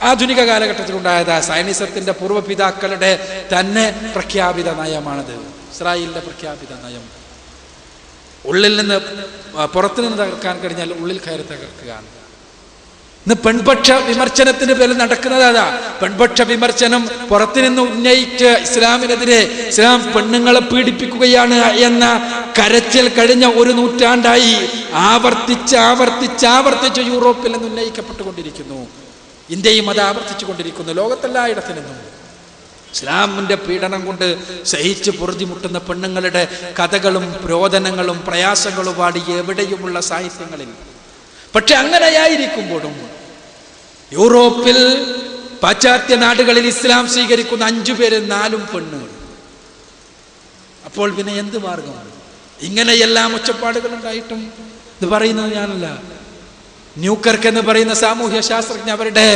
ആധുനിക കാലഘട്ടത്തിലുണ്ടായത്. സയനിസത്തിന്റെ പൂർവ്വപിതാക്കളുടെ തന്നെ പ്രഖ്യാപിത നയമാണത്. ഇസ്രായേലിന്റെ പ്രഖ്യാപിത നയം. ഉള്ളിൽ നിന്ന് പുറത്തു നിന്ന് തകർക്കാൻ കഴിഞ്ഞാൽ ഉള്ളിൽ കയറി തകർക്കുക. ഇന്ന് പെൺപക്ഷ വിമർശനത്തിന്റെ പേരിൽ നടക്കുന്നത് അതാ. പെൺപക്ഷ വിമർശനം പുറത്തു നിന്ന് ഉന്നയിച്ച് ഇസ്ലാമിനെതിരെ ഇസ്ലാം പെണ്ണുങ്ങളെ പീഡിപ്പിക്കുകയാണ് എന്ന കരച്ചിൽ കഴിഞ്ഞ ഒരു നൂറ്റാണ്ടായി ആവർത്തിച്ച് യൂറോപ്പിൽ നിന്ന് ഉന്നയിക്കപ്പെട്ടുകൊണ്ടിരിക്കുന്നു. ഇന്ത്യയും അത് ആവർത്തിച്ചു കൊണ്ടിരിക്കുന്നു. ലോകത്തെല്ലായിടത്തു നിന്നും ഇസ്ലാമിന്റെ പീഡനം കൊണ്ട് സഹിച്ച് പൊറുതിമുട്ടുന്ന പെണ്ണുങ്ങളുടെ കഥകളും രോദനങ്ങളും പ്രയാസങ്ങളും പാടി എവിടെയുമുള്ള സാഹിത്യങ്ങളിൽ. പക്ഷെ അങ്ങനെയായിരിക്കുമ്പോഴും യൂറോപ്പിൽ പാശ്ചാത്യ നാടുകളിൽ ഇസ്ലാം സ്വീകരിക്കുന്ന 5 പേര് 4 പെണ്ണുകൾ. അപ്പോൾ പിന്നെ എന്ത് മാർഗമാണ്? ഇങ്ങനെയെല്ലാം ഒച്ചപ്പാടുകൾ ഉണ്ടായിട്ടും ഇത് പറയുന്നത് ഞാനല്ല. ന്യൂക്കർക്ക് എന്ന് പറയുന്ന സാമൂഹ്യ ശാസ്ത്രജ്ഞ അവരുടെ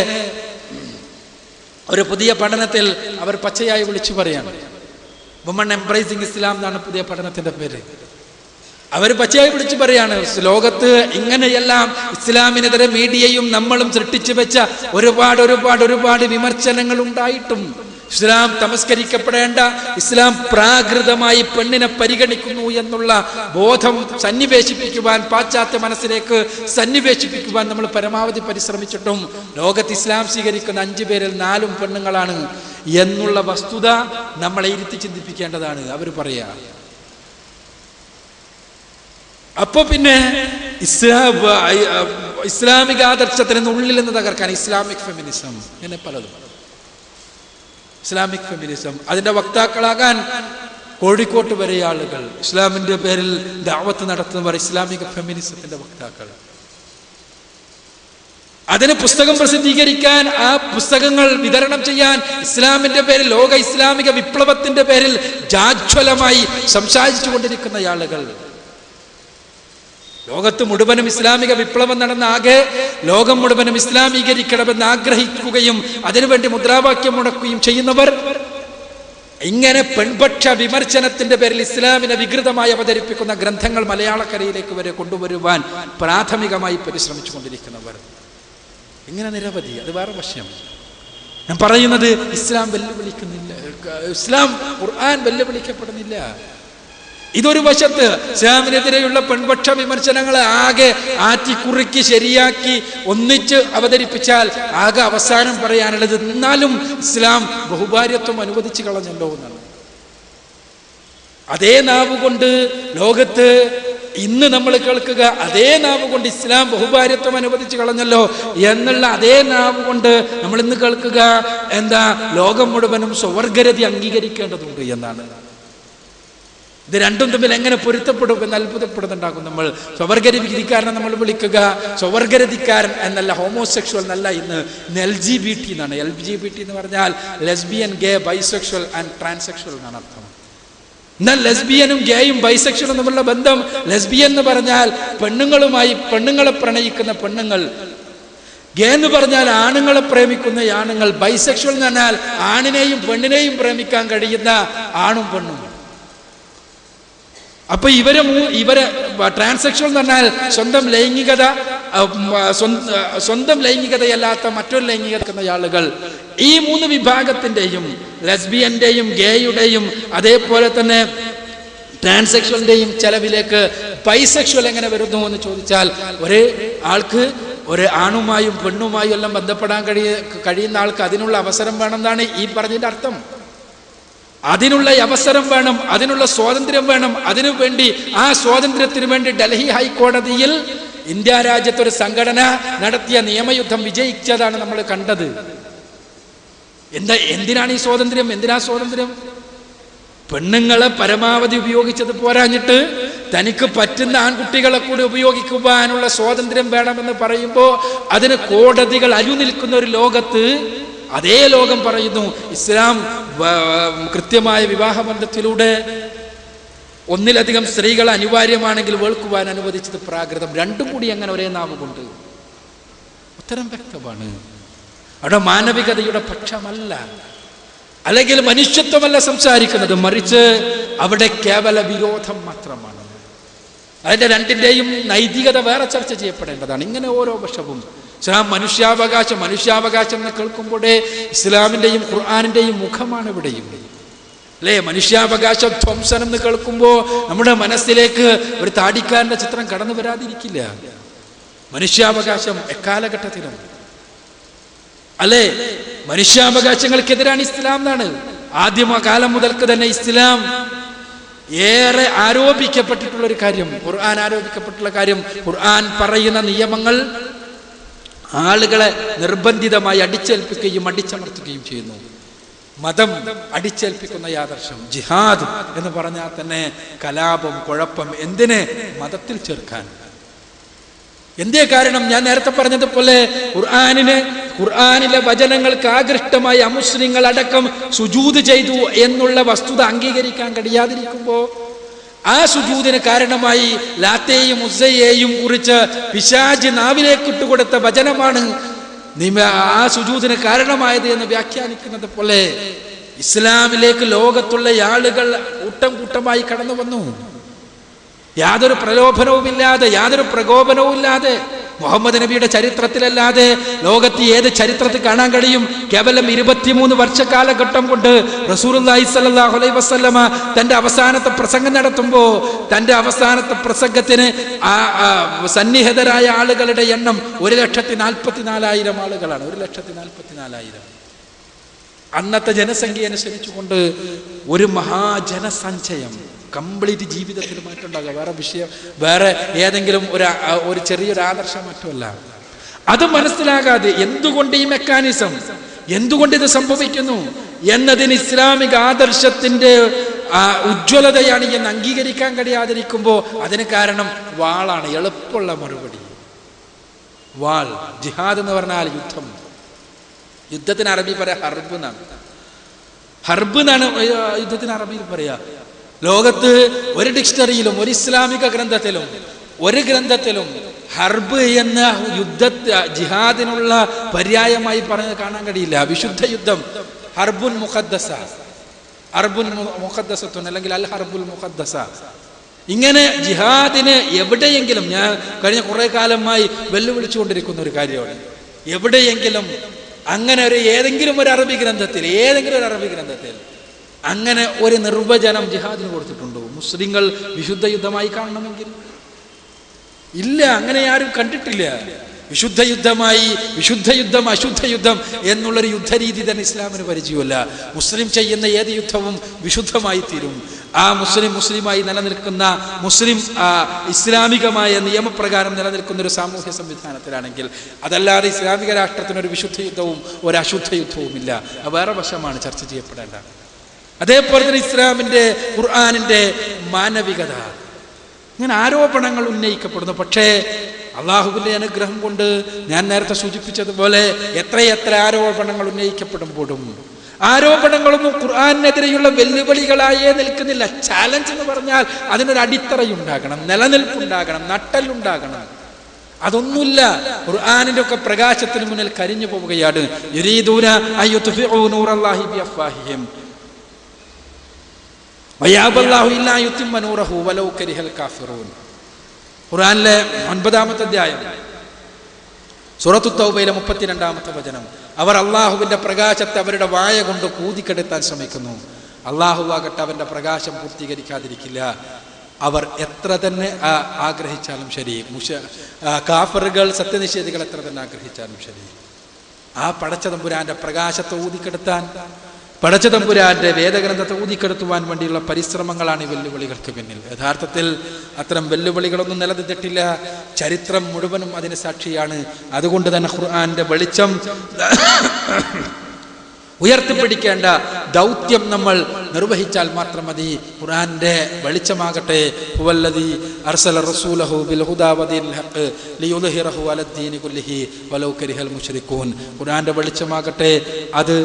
ഒരു പുതിയ പഠനത്തിൽ അവർ പച്ചയായി വിളിച്ചു പറയാണ്. വുമൺ എംബ്രേസിംഗ് ഇസ്ലാം എന്നാണ് പുതിയ പഠനത്തിന്റെ പേര്. അവർ പച്ചയായി വിളിച്ചു പറയാണ്, ലോകത്ത് ഇങ്ങനെയെല്ലാം ഇസ്ലാമിനെതിരെ മീഡിയയും നമ്മളും സൃഷ്ടിച്ചു വെച്ച ഒരുപാട് വിമർശനങ്ങൾ ഉണ്ടായിട്ടും ഇസ്ലാം തമസ്കരിക്കപ്പെടേണ്ട, ഇസ്ലാം പ്രാകൃതമായി പെണ്ണിനെ പരിഗണിക്കുന്നു എന്നുള്ള ബോധം സന്നിവേശിപ്പിക്കുവാൻ, പാശ്ചാത്യ മനസ്സിലേക്ക് സന്നിവേശിപ്പിക്കുവാൻ നമ്മൾ പരമാവധി പരിശ്രമിച്ചിട്ടും ലോകത്ത് ഇസ്ലാം സ്വീകരിക്കുന്ന 5 പേരിൽ 4 പെണ്ണുങ്ങളാണ് എന്നുള്ള വസ്തുത നമ്മളെ ഇരുത്തി ചിന്തിപ്പിക്കേണ്ടതാണ്. അവർ പറയാ. അപ്പൊ പിന്നെ ഇസ്ലാമിക ആദർശത്തിന് ഉള്ളിൽ നിന്ന് തകർക്കാൻ ഇസ്ലാമിക് ഫെമിനിസം, ഇങ്ങനെ പലതും. ഇസ്ലാമിക് ഫെമിനിസം അതിന്റെ വക്താക്കളാകാൻ കോഴിക്കോട്ട് വരെ ആളുകൾ ഇസ്ലാമിന്റെ പേരിൽ ദഅവത്ത് നടത്തുന്നവർ ഇസ്ലാമിക ഫെമിനിസത്തിന്റെ വക്താക്കൾ. അതിന് പുസ്തകം പ്രസിദ്ധീകരിക്കാൻ, ആ പുസ്തകങ്ങൾ വിതരണം ചെയ്യാൻ ഇസ്ലാമിന്റെ പേരിൽ, ലോക ഇസ്ലാമിക വിപ്ലവത്തിന്റെ പേരിൽ ജാജ്വലമായി സംസാരിച്ചു കൊണ്ടിരിക്കുന്ന ആളുകൾ. ലോകത്ത് മുഴുവനും ഇസ്ലാമിക വിപ്ലവം നടന്ന ആകെ ലോകം മുഴുവനും ഇസ്ലാമീകരിക്കണമെന്ന് ആഗ്രഹിക്കുകയും അതിനുവേണ്ടി മുദ്രാവാക്യം മുടക്കുകയും ചെയ്യുന്നവർ ഇങ്ങനെ പെൺപക്ഷ വിമർശനത്തിന്റെ പേരിൽ ഇസ്ലാമിനെ വികൃതമായി അവതരിപ്പിക്കുന്ന ഗ്രന്ഥങ്ങൾ മലയാളക്കരയിലേക്ക് വരെ കൊണ്ടുവരുവാൻ പ്രാഥമികമായി പരിശ്രമിച്ചു കൊണ്ടിരിക്കുന്നവർ ഇങ്ങനെ നിരവധി. അത് വേറെ വശം. ഞാൻ പറയുന്നത് ഇസ്ലാം വെല്ലുവിളിക്കുന്നില്ല, ഇസ്ലാം ഖുർആൻ വെല്ലുവിളിക്കപ്പെടുന്നില്ല. ഇതൊരു വശത്ത് ഇസ്ലാമിനെതിരെയുള്ള പെൺപക്ഷ വിമർശനങ്ങളെ ആകെ ആറ്റിക്കുറുക്കി ശരിയാക്കി ഒന്നിച്ച് അവതരിപ്പിച്ചാൽ ആകെ അവസാനം പറയാനുള്ളത് എന്നാലും ഇസ്ലാം ബഹുഭാര്യത്വം അനുവദിച്ചു കളഞ്ഞല്ലോ എന്നാണ്. അതേ നാവ് കൊണ്ട് ലോകത്ത് ഇന്ന് നമ്മൾ കേൾക്കുക, അതേ നാവ് കൊണ്ട് ഇസ്ലാം ബഹുഭാര്യത്വം അനുവദിച്ചു കളഞ്ഞല്ലോ എന്നുള്ള അതേ നാവ് കൊണ്ട് നമ്മൾ ഇന്ന് കേൾക്കുക എന്താ, ലോകം മുഴുവനും സ്വവർഗരതി അംഗീകരിക്കേണ്ടതുണ്ട് എന്നാണ്. ഇത് രണ്ടും തമ്മിൽ എങ്ങനെ പൊരുത്തപ്പെടും എന്ന് അത്ഭുതപ്പെടുന്നുണ്ടാകും. നമ്മൾ സ്വവർഗരതിക്കാരനെ നമ്മൾ വിളിക്കുക സ്വവർഗരതിക്കാരൻ എന്നല്ല, ഹോമോസെക്ഷൽ എന്നല്ല. ഇന്ന് LGBT എന്നാണ്. LGBT എന്ന് പറഞ്ഞാൽ lesbian, gay, bisexual and transsexual എന്നാണ് അർത്ഥം. എന്നാൽ ലെസ്ബിയനും ഗേയും ബൈസെക്ഷലും തമ്മിലുള്ള ബന്ധം, ലെസ്ബിയൻ എന്ന് പറഞ്ഞാൽ പെണ്ണുങ്ങളെ പ്രണയിക്കുന്ന പെണ്ണുങ്ങൾ, ഗേ എന്ന് പറഞ്ഞാൽ ആണുങ്ങളെ പ്രേമിക്കുന്ന ആണുങ്ങൾ, ബൈസെക്ഷൽ എന്ന് പറഞ്ഞാൽ ആണിനെയും പെണ്ണിനെയും പ്രേമിക്കാൻ കഴിയുന്ന ആണും പെണ്ണും. അപ്പൊ ഇവരെ ട്രാൻസെക്ഷൽ എന്ന് പറഞ്ഞാൽ സ്വന്തം ലൈംഗികതയല്ലാത്ത മറ്റൊരു ലൈംഗികത ആളുകൾ. ഈ 3 വിഭാഗത്തിന്റെയും, ലെസ്ബിയന്റെയും ഗേയുടെയും അതേപോലെ തന്നെ ട്രാൻസെക്ഷലിന്റെയും ചെലവിലേക്ക് ബൈസെക്ഷൽ എങ്ങനെ വരുന്നു എന്ന് ചോദിച്ചാൽ, ഒരേ ആൾക്ക് ഒരു ആണുമായും പെണ്ണുമായും എല്ലാം ബന്ധപ്പെടാൻ കഴിയുന്ന ആൾക്ക് അതിനുള്ള അവസരം വേണമെന്നാണ് ഈ പറഞ്ഞതിന്റെ അർത്ഥം. അതിനുള്ള അവസരം വേണം, അതിനുള്ള സ്വാതന്ത്ര്യം വേണം. അതിനു വേണ്ടി, ആ സ്വാതന്ത്ര്യത്തിന് വേണ്ടി ഡൽഹി ഹൈക്കോടതിയിൽ ഇന്ത്യ രാജ്യത്തൊരു സംഘടന നടത്തിയ നിയമയുദ്ധം വിജയിച്ചതാണ് നമ്മൾ കണ്ടത്. എന്തിനാണ് ഈ സ്വാതന്ത്ര്യം? എന്തിനാ സ്വാതന്ത്ര്യം? പെണ്ണുങ്ങളെ പരമാവധി ഉപയോഗിച്ചത് പോരാഞ്ഞിട്ട് തനിക്ക് പറ്റുന്ന ആൺകുട്ടികളെ കൂടി ഉപയോഗിക്കുവാനുള്ള സ്വാതന്ത്ര്യം വേണമെന്ന് പറയുമ്പോൾ അതിന് കോടതികൾ അരുനിൽക്കുന്ന ഒരു ലോകത്ത് അതേ ലോകം പറയുന്നു ഇസ്ലാം കൃത്യമായ വിവാഹബന്ധത്തിലൂടെ ഒന്നിലധികം സ്ത്രീകൾ അനിവാര്യമാണെങ്കിൽ വേൾക്കുവാൻ അനുവദിച്ചത് പ്രാകൃതം. രണ്ടും കൂടി അങ്ങനെ ഒരേ നാവ് കൊണ്ട്. ഉത്തരം വ്യക്തമാണ്. അവിടെ മാനവികതയുടെ പക്ഷമല്ല, അല്ലെങ്കിൽ മനുഷ്യത്വമല്ല സംസാരിക്കുന്നത്, മറിച്ച് അവിടെ കേവല വിരോധം മാത്രമാണ്. അതിന്റെ രണ്ടിന്റെയും നൈതികത വേറെ ചർച്ച ചെയ്യപ്പെടേണ്ടതാണ്. ഇങ്ങനെ ഓരോ വർഷവും ഇസ്ലാം മനുഷ്യാവകാശം എന്ന് കേൾക്കുമ്പോഴേ ഇസ്ലാമിന്റെയും ഖുർആനിന്റെയും മുഖമാണ് ഇവിടെയും, അല്ലേ? മനുഷ്യാവകാശ ധ്വംസനം എന്ന് കേൾക്കുമ്പോൾ നമ്മുടെ മനസ്സിലേക്ക് ഒരു താടിക്കാരന്റെ ചിത്രം കടന്നു വരാതിരിക്കില്ല. മനുഷ്യാവകാശം എക്കാലഘട്ടത്തിലും, അല്ലേ, മനുഷ്യാവകാശങ്ങൾക്കെതിരാണ് ഇസ്ലാം എന്നാണ് ആദ്യമകാലം മുതൽക്ക് തന്നെ ഇസ്ലാം ഏറെ ആരോപിക്കപ്പെട്ടിട്ടുള്ള ഒരു കാര്യം. ഖുർആൻ ആരോപിക്കപ്പെട്ടുള്ള കാര്യം, ഖുർആൻ പറയുന്ന നിയമങ്ങൾ ആളുകളെ നിർബന്ധിതമായി അടിച്ചേൽപ്പിക്കുകയും അടിച്ചമർത്തുകയും ചെയ്യുന്നു. മതം അടിച്ചേൽപ്പിക്കുന്ന യാദർശം, ജിഹാദ് എന്ന് പറഞ്ഞാൽ തന്നെ കലാപം, കുഴപ്പം. എന്തിന്? മതത്തിൽ ചേർക്കാൻ. എന്തേ കാരണം? ഞാൻ നേരത്തെ പറഞ്ഞതുപോലെ ഖുർആനിലെ വചനങ്ങൾക്ക് ആകൃഷ്ടമായി അമുസ്ലിങ്ങൾ അടക്കം സുജൂദ് ചെയ്തു എന്നുള്ള വസ്തുത അംഗീകരിക്കാൻ കഴിയാതിരിക്കുമ്പോ ആ സുജൂദിന് കാരണമായി ലാത്തയെയും ഉസ്സയെയും കുറിച്ച് പിശാച് നാവിലേക്ക് ഇട്ടുകൊടുത്ത വചനമാണ് ആ സുജൂദിന് കാരണമായത് എന്ന് വ്യാഖ്യാനിക്കുന്നത് പോലെ ഇസ്ലാമിലേക്ക് ലോകത്തുള്ള ആളുകൾ കൂട്ടം കൂട്ടമായി കടന്നു വന്നു. യാതൊരു പ്രലോഭനവുമില്ലാതെ, യാതൊരു പ്രകോപനവുമില്ലാതെ. മുഹമ്മദ് നബിയുടെ ചരിത്രത്തിലല്ലാതെ ലോകത്ത് ഏത് ചരിത്രത്തിൽ കാണാൻ കഴിയും? കേവലം 23 വർഷക്കാലഘട്ടം കൊണ്ട് റസൂലുള്ളാഹി സ്വല്ലല്ലാഹു അലൈഹി വസല്ലമ തന്റെ അവസാനത്തെ പ്രസംഗം നടത്തുമ്പോൾ തന്റെ അവസാനത്തെ പ്രസംഗത്തിന് സന്നിഹിതരായ ആളുകളുടെ എണ്ണം 1,44,000 ആളുകളാണ്. 1,44,000. അന്നത്തെ ജനസംഖ്യ അനുസരിച്ചുകൊണ്ട് ഒരു മഹാജനസഞ്ചയം. കംപ്ലീറ്റ് ജീവിതത്തിൽ മാറ്റം ഉണ്ടാകുക. വേറെ ഏതെങ്കിലും ഒരു ചെറിയൊരു ആദർശം മറ്റുമല്ല. അത് മനസ്സിലാകാതെ എന്തുകൊണ്ട് ഈ മെക്കാനിസം, എന്തുകൊണ്ട് ഇത് സംഭവിക്കുന്നു എന്നതിന് ഇസ്ലാമിക ആദർശത്തിന്റെ ഉജ്ജ്വലതയാണ് എന്ന് അംഗീകരിക്കാൻ കഴിയാതിരിക്കുമ്പോൾ അതിന് കാരണം വാളാണ്. എളുപ്പമുള്ള മറുപടി വാൾ. ജിഹാദ് എന്ന് പറഞ്ഞാൽ യുദ്ധം. യുദ്ധത്തിന് അറബി പറയാ ഹർബ് എന്നാണ്. ഹർബ് എന്നാണ് യുദ്ധത്തിന് അറബിയിൽ പറയാ. ലോകത്ത് ഒരു ഡിക്ഷണറിയിലും ഒരു ഇസ്ലാമിക ഗ്രന്ഥത്തിലും ഹർബ് എന്ന ജിഹാദിനുള്ള പര്യായമായി പറഞ്ഞത് കാണാൻ കഴിയില്ല. വിശുദ്ധ യുദ്ധം, ഹർബുൻ മുഖദ്ദസത്തുൻ അല്ലെങ്കിൽ അൽ ഹർബുൽ മുഖദ്ദസ. ഇങ്ങനെ ജിഹാദിന് എവിടെയെങ്കിലും, ഞാൻ കഴിഞ്ഞ കുറെ കാലമായി വെല്ലുവിളിച്ചുകൊണ്ടിരിക്കുന്ന ഒരു കാര്യമാണ്, എവിടെയെങ്കിലും അങ്ങനെ ഏതെങ്കിലും ഒരു അറബി ഗ്രന്ഥത്തിൽ അങ്ങനെ ഒരു നിർവചനം ജിഹാദിന് കൊടുത്തിട്ടുണ്ടോ? മുസ്ലിങ്ങൾ വിശുദ്ധ യുദ്ധമായി കാണണമെങ്കിൽ ഇല്ല, അങ്ങനെ ആരും കണ്ടിട്ടില്ല. വിശുദ്ധ യുദ്ധം അശുദ്ധ യുദ്ധം എന്നുള്ളൊരു യുദ്ധരീതി തന്നെ ഇസ്ലാമിന് പരിചയമല്ല. മുസ്ലിം ചെയ്യുന്ന ഏത് യുദ്ധവും വിശുദ്ധമായി തീരും. ആ മുസ്ലിമായി നിലനിൽക്കുന്ന ഇസ്ലാമികമായ നിയമപ്രകാരം നിലനിൽക്കുന്ന ഒരു സാമൂഹ്യ സംവിധാനത്തിലാണെങ്കിൽ, അതല്ലാതെ ഇസ്ലാമിക രാഷ്ട്രത്തിനൊരു വിശുദ്ധ യുദ്ധവും ഒരു അശുദ്ധ യുദ്ധവും ഇല്ല. വേറെ വശമാണ് ചർച്ച ചെയ്യപ്പെടേണ്ട. അതേപോലെ തന്നെ ഇസ്ലാമിന്റെ ഖുർആനിന്റെ മാനവികത, ഇങ്ങനെ ആരോപണങ്ങൾ ഉന്നയിക്കപ്പെടുന്നു. പക്ഷേ അള്ളാഹുവിന്റെ അനുഗ്രഹം കൊണ്ട് ഞാൻ നേരത്തെ സൂചിപ്പിച്ചതുപോലെ എത്രയെത്ര ആരോപണങ്ങൾ ഉന്നയിക്കപ്പെടുമ്പോഴും ആരോപണങ്ങളൊന്നും ഖുർആനെതിരെയുള്ള വെല്ലുവിളികളായേ നിൽക്കുന്നില്ല. ചാലഞ്ച് എന്ന് പറഞ്ഞാൽ അതിനൊരു അടിത്തറയുണ്ടാകണം, നിലനിൽപ്പുണ്ടാകണം, നട്ടലുണ്ടാകണം. അതൊന്നുമില്ല. ഖുർആനിന്റെ ഒക്കെ പ്രകാശത്തിന് മുന്നിൽ കരിഞ്ഞു പോവുകയാണ്. യുരീദൂന അയ്യുത്ഫിഉ നൂറല്ലാഹി ബിഅഫ്വാഹിഹിം വയഅബല്ലാഹു ഇല്ലാ യുത്തിമ്മ നൂറഹു വലൗ കരിഹൽ കാഫിറൂൻ. ഖുർആനിലെ 9-ാമത്തെ അധ്യായം സൂറത്തു തൗബയിലെ 32-ാമത്തെ വചനം. അവർ അള്ളാഹുവിന്റെ പ്രകാശത്തെ അവരുടെ വായ കൊണ്ട് കൂതിക്കെടുത്താൻ ശ്രമിക്കുന്നു. അള്ളാഹുവാകട്ടെ അവൻ്റെ പ്രകാശം പൂർത്തീകരിക്കാതിരിക്കില്ല. അവർ എത്ര തന്നെ ആഗ്രഹിച്ചാലും ശരി, കാഫറുകൾ സത്യനിഷേധികൾ എത്ര തന്നെ ആഗ്രഹിച്ചാലും ശരി, ആ പടച്ച തമ്പുരാന്റെ പ്രകാശത്തെ ഊതിക്കെടുത്താൻ, പടച്ച തമ്പുരാന്റെ വേദഗ്രന്ഥത്തെ ഊതിക്കെടുത്തുവാൻ വേണ്ടിയുള്ള പരിശ്രമങ്ങളാണ് ഈ വെല്ലുവിളികൾക്ക് പിന്നിൽ. യഥാർത്ഥത്തിൽ അത്തരം വെല്ലുവിളികളൊന്നും നിലനിന്നിട്ടില്ല. ചരിത്രം മുഴുവനും അതിന് സാക്ഷിയാണ്. അതുകൊണ്ട് തന്നെ ഖുർആന്റെ വെളിച്ചം ഉയർത്തിപ്പിടിക്കേണ്ട ദൗത്യം നമ്മൾ നിർവഹിച്ചാൽ മാത്രം മതി. ഖുർആന്റെ വെളിച്ചമാകട്ടെ, ഹുവല്ലദീ അർസല റസൂലഹു ബിൽ ഹുദാ വദീനിൽ ഹഖ് ലിയുദ്ഹിറഹു അലദ്ദീനി കുല്ലിഹി വലൗ കരിഹൽ മുശ്രികൂൻ. ഖുർആന്റെ വെളിച്ചമാകട്ടെ, അത്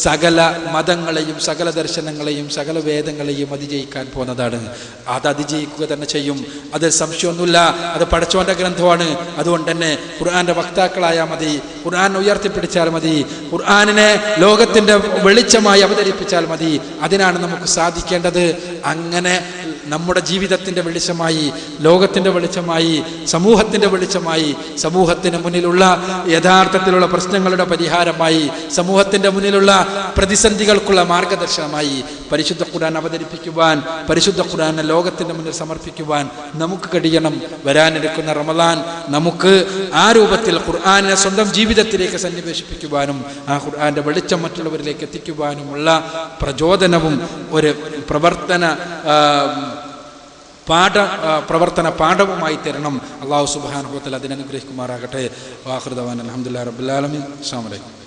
സകല മതങ്ങളെയും സകല ദർശനങ്ങളെയും സകല വേദങ്ങളെയും അതിജയിക്കാൻ പോകുന്നതാണ്. അത് അതിജയിക്കുക തന്നെ ചെയ്യും, അത് സംശയമൊന്നുമില്ല. അത് പടച്ചോന്റെ ഗ്രന്ഥമാണ്. അതുകൊണ്ട് തന്നെ ഖുർആന്റെ വക്താക്കളായാൽ മതി, ഖുർആൻ ഉയർത്തിപ്പിടിച്ചാൽ മതി, ഖുർആനിനെ ലോകത്തിന്റെ വെളിച്ചമായി അവതരിപ്പിച്ചാൽ മതി. അതിനാണ് നമുക്ക് സാധിക്കേണ്ടത്. അങ്ങനെ നമ്മുടെ ജീവിതത്തിൻ്റെ വെളിച്ചമായി, ലോകത്തിൻ്റെ വെളിച്ചമായി, സമൂഹത്തിൻ്റെ വെളിച്ചമായി, സമൂഹത്തിന് മുന്നിലുള്ള യഥാർത്ഥത്തിലുള്ള പ്രശ്നങ്ങളുടെ പരിഹാരമായി, സമൂഹത്തിൻ്റെ മുന്നിലുള്ള പ്രതിസന്ധികൾക്കുള്ള മാർഗദർശനമായി പരിശുദ്ധ ഖുർആൻ അവതരിപ്പിക്കുവാൻ, പരിശുദ്ധ ഖുർആനെ ലോകത്തിൻ്റെ മുന്നിൽ സമർപ്പിക്കുവാൻ നമുക്ക് കഴിയണം. വരാനിരിക്കുന്ന റമളാൻ നമുക്ക് ആ രൂപത്തിൽ ഖുർആനെ സ്വന്തം ജീവിതത്തിലേക്ക് സന്നിവേശിപ്പിക്കുവാനും ആ ഖുർആന്റെ വെളിച്ചം മറ്റുള്ളവരിലേക്ക് എത്തിക്കുവാനുമുള്ള പ്രചോദനവും ഒരു പ്രവർത്തന പാഠവുമായി തരണം. അല്ലാഹു സുബ്ഹാനഹു വ തആല അതിനെ അനുഗ്രഹിക്കുമാറാകട്ടെ. വാഖിറു ദഅവാന അൽഹംദുലില്ലാഹി റബ്ബിൽ ആലമീൻ. അസ്സലാമു അലൈക്കും.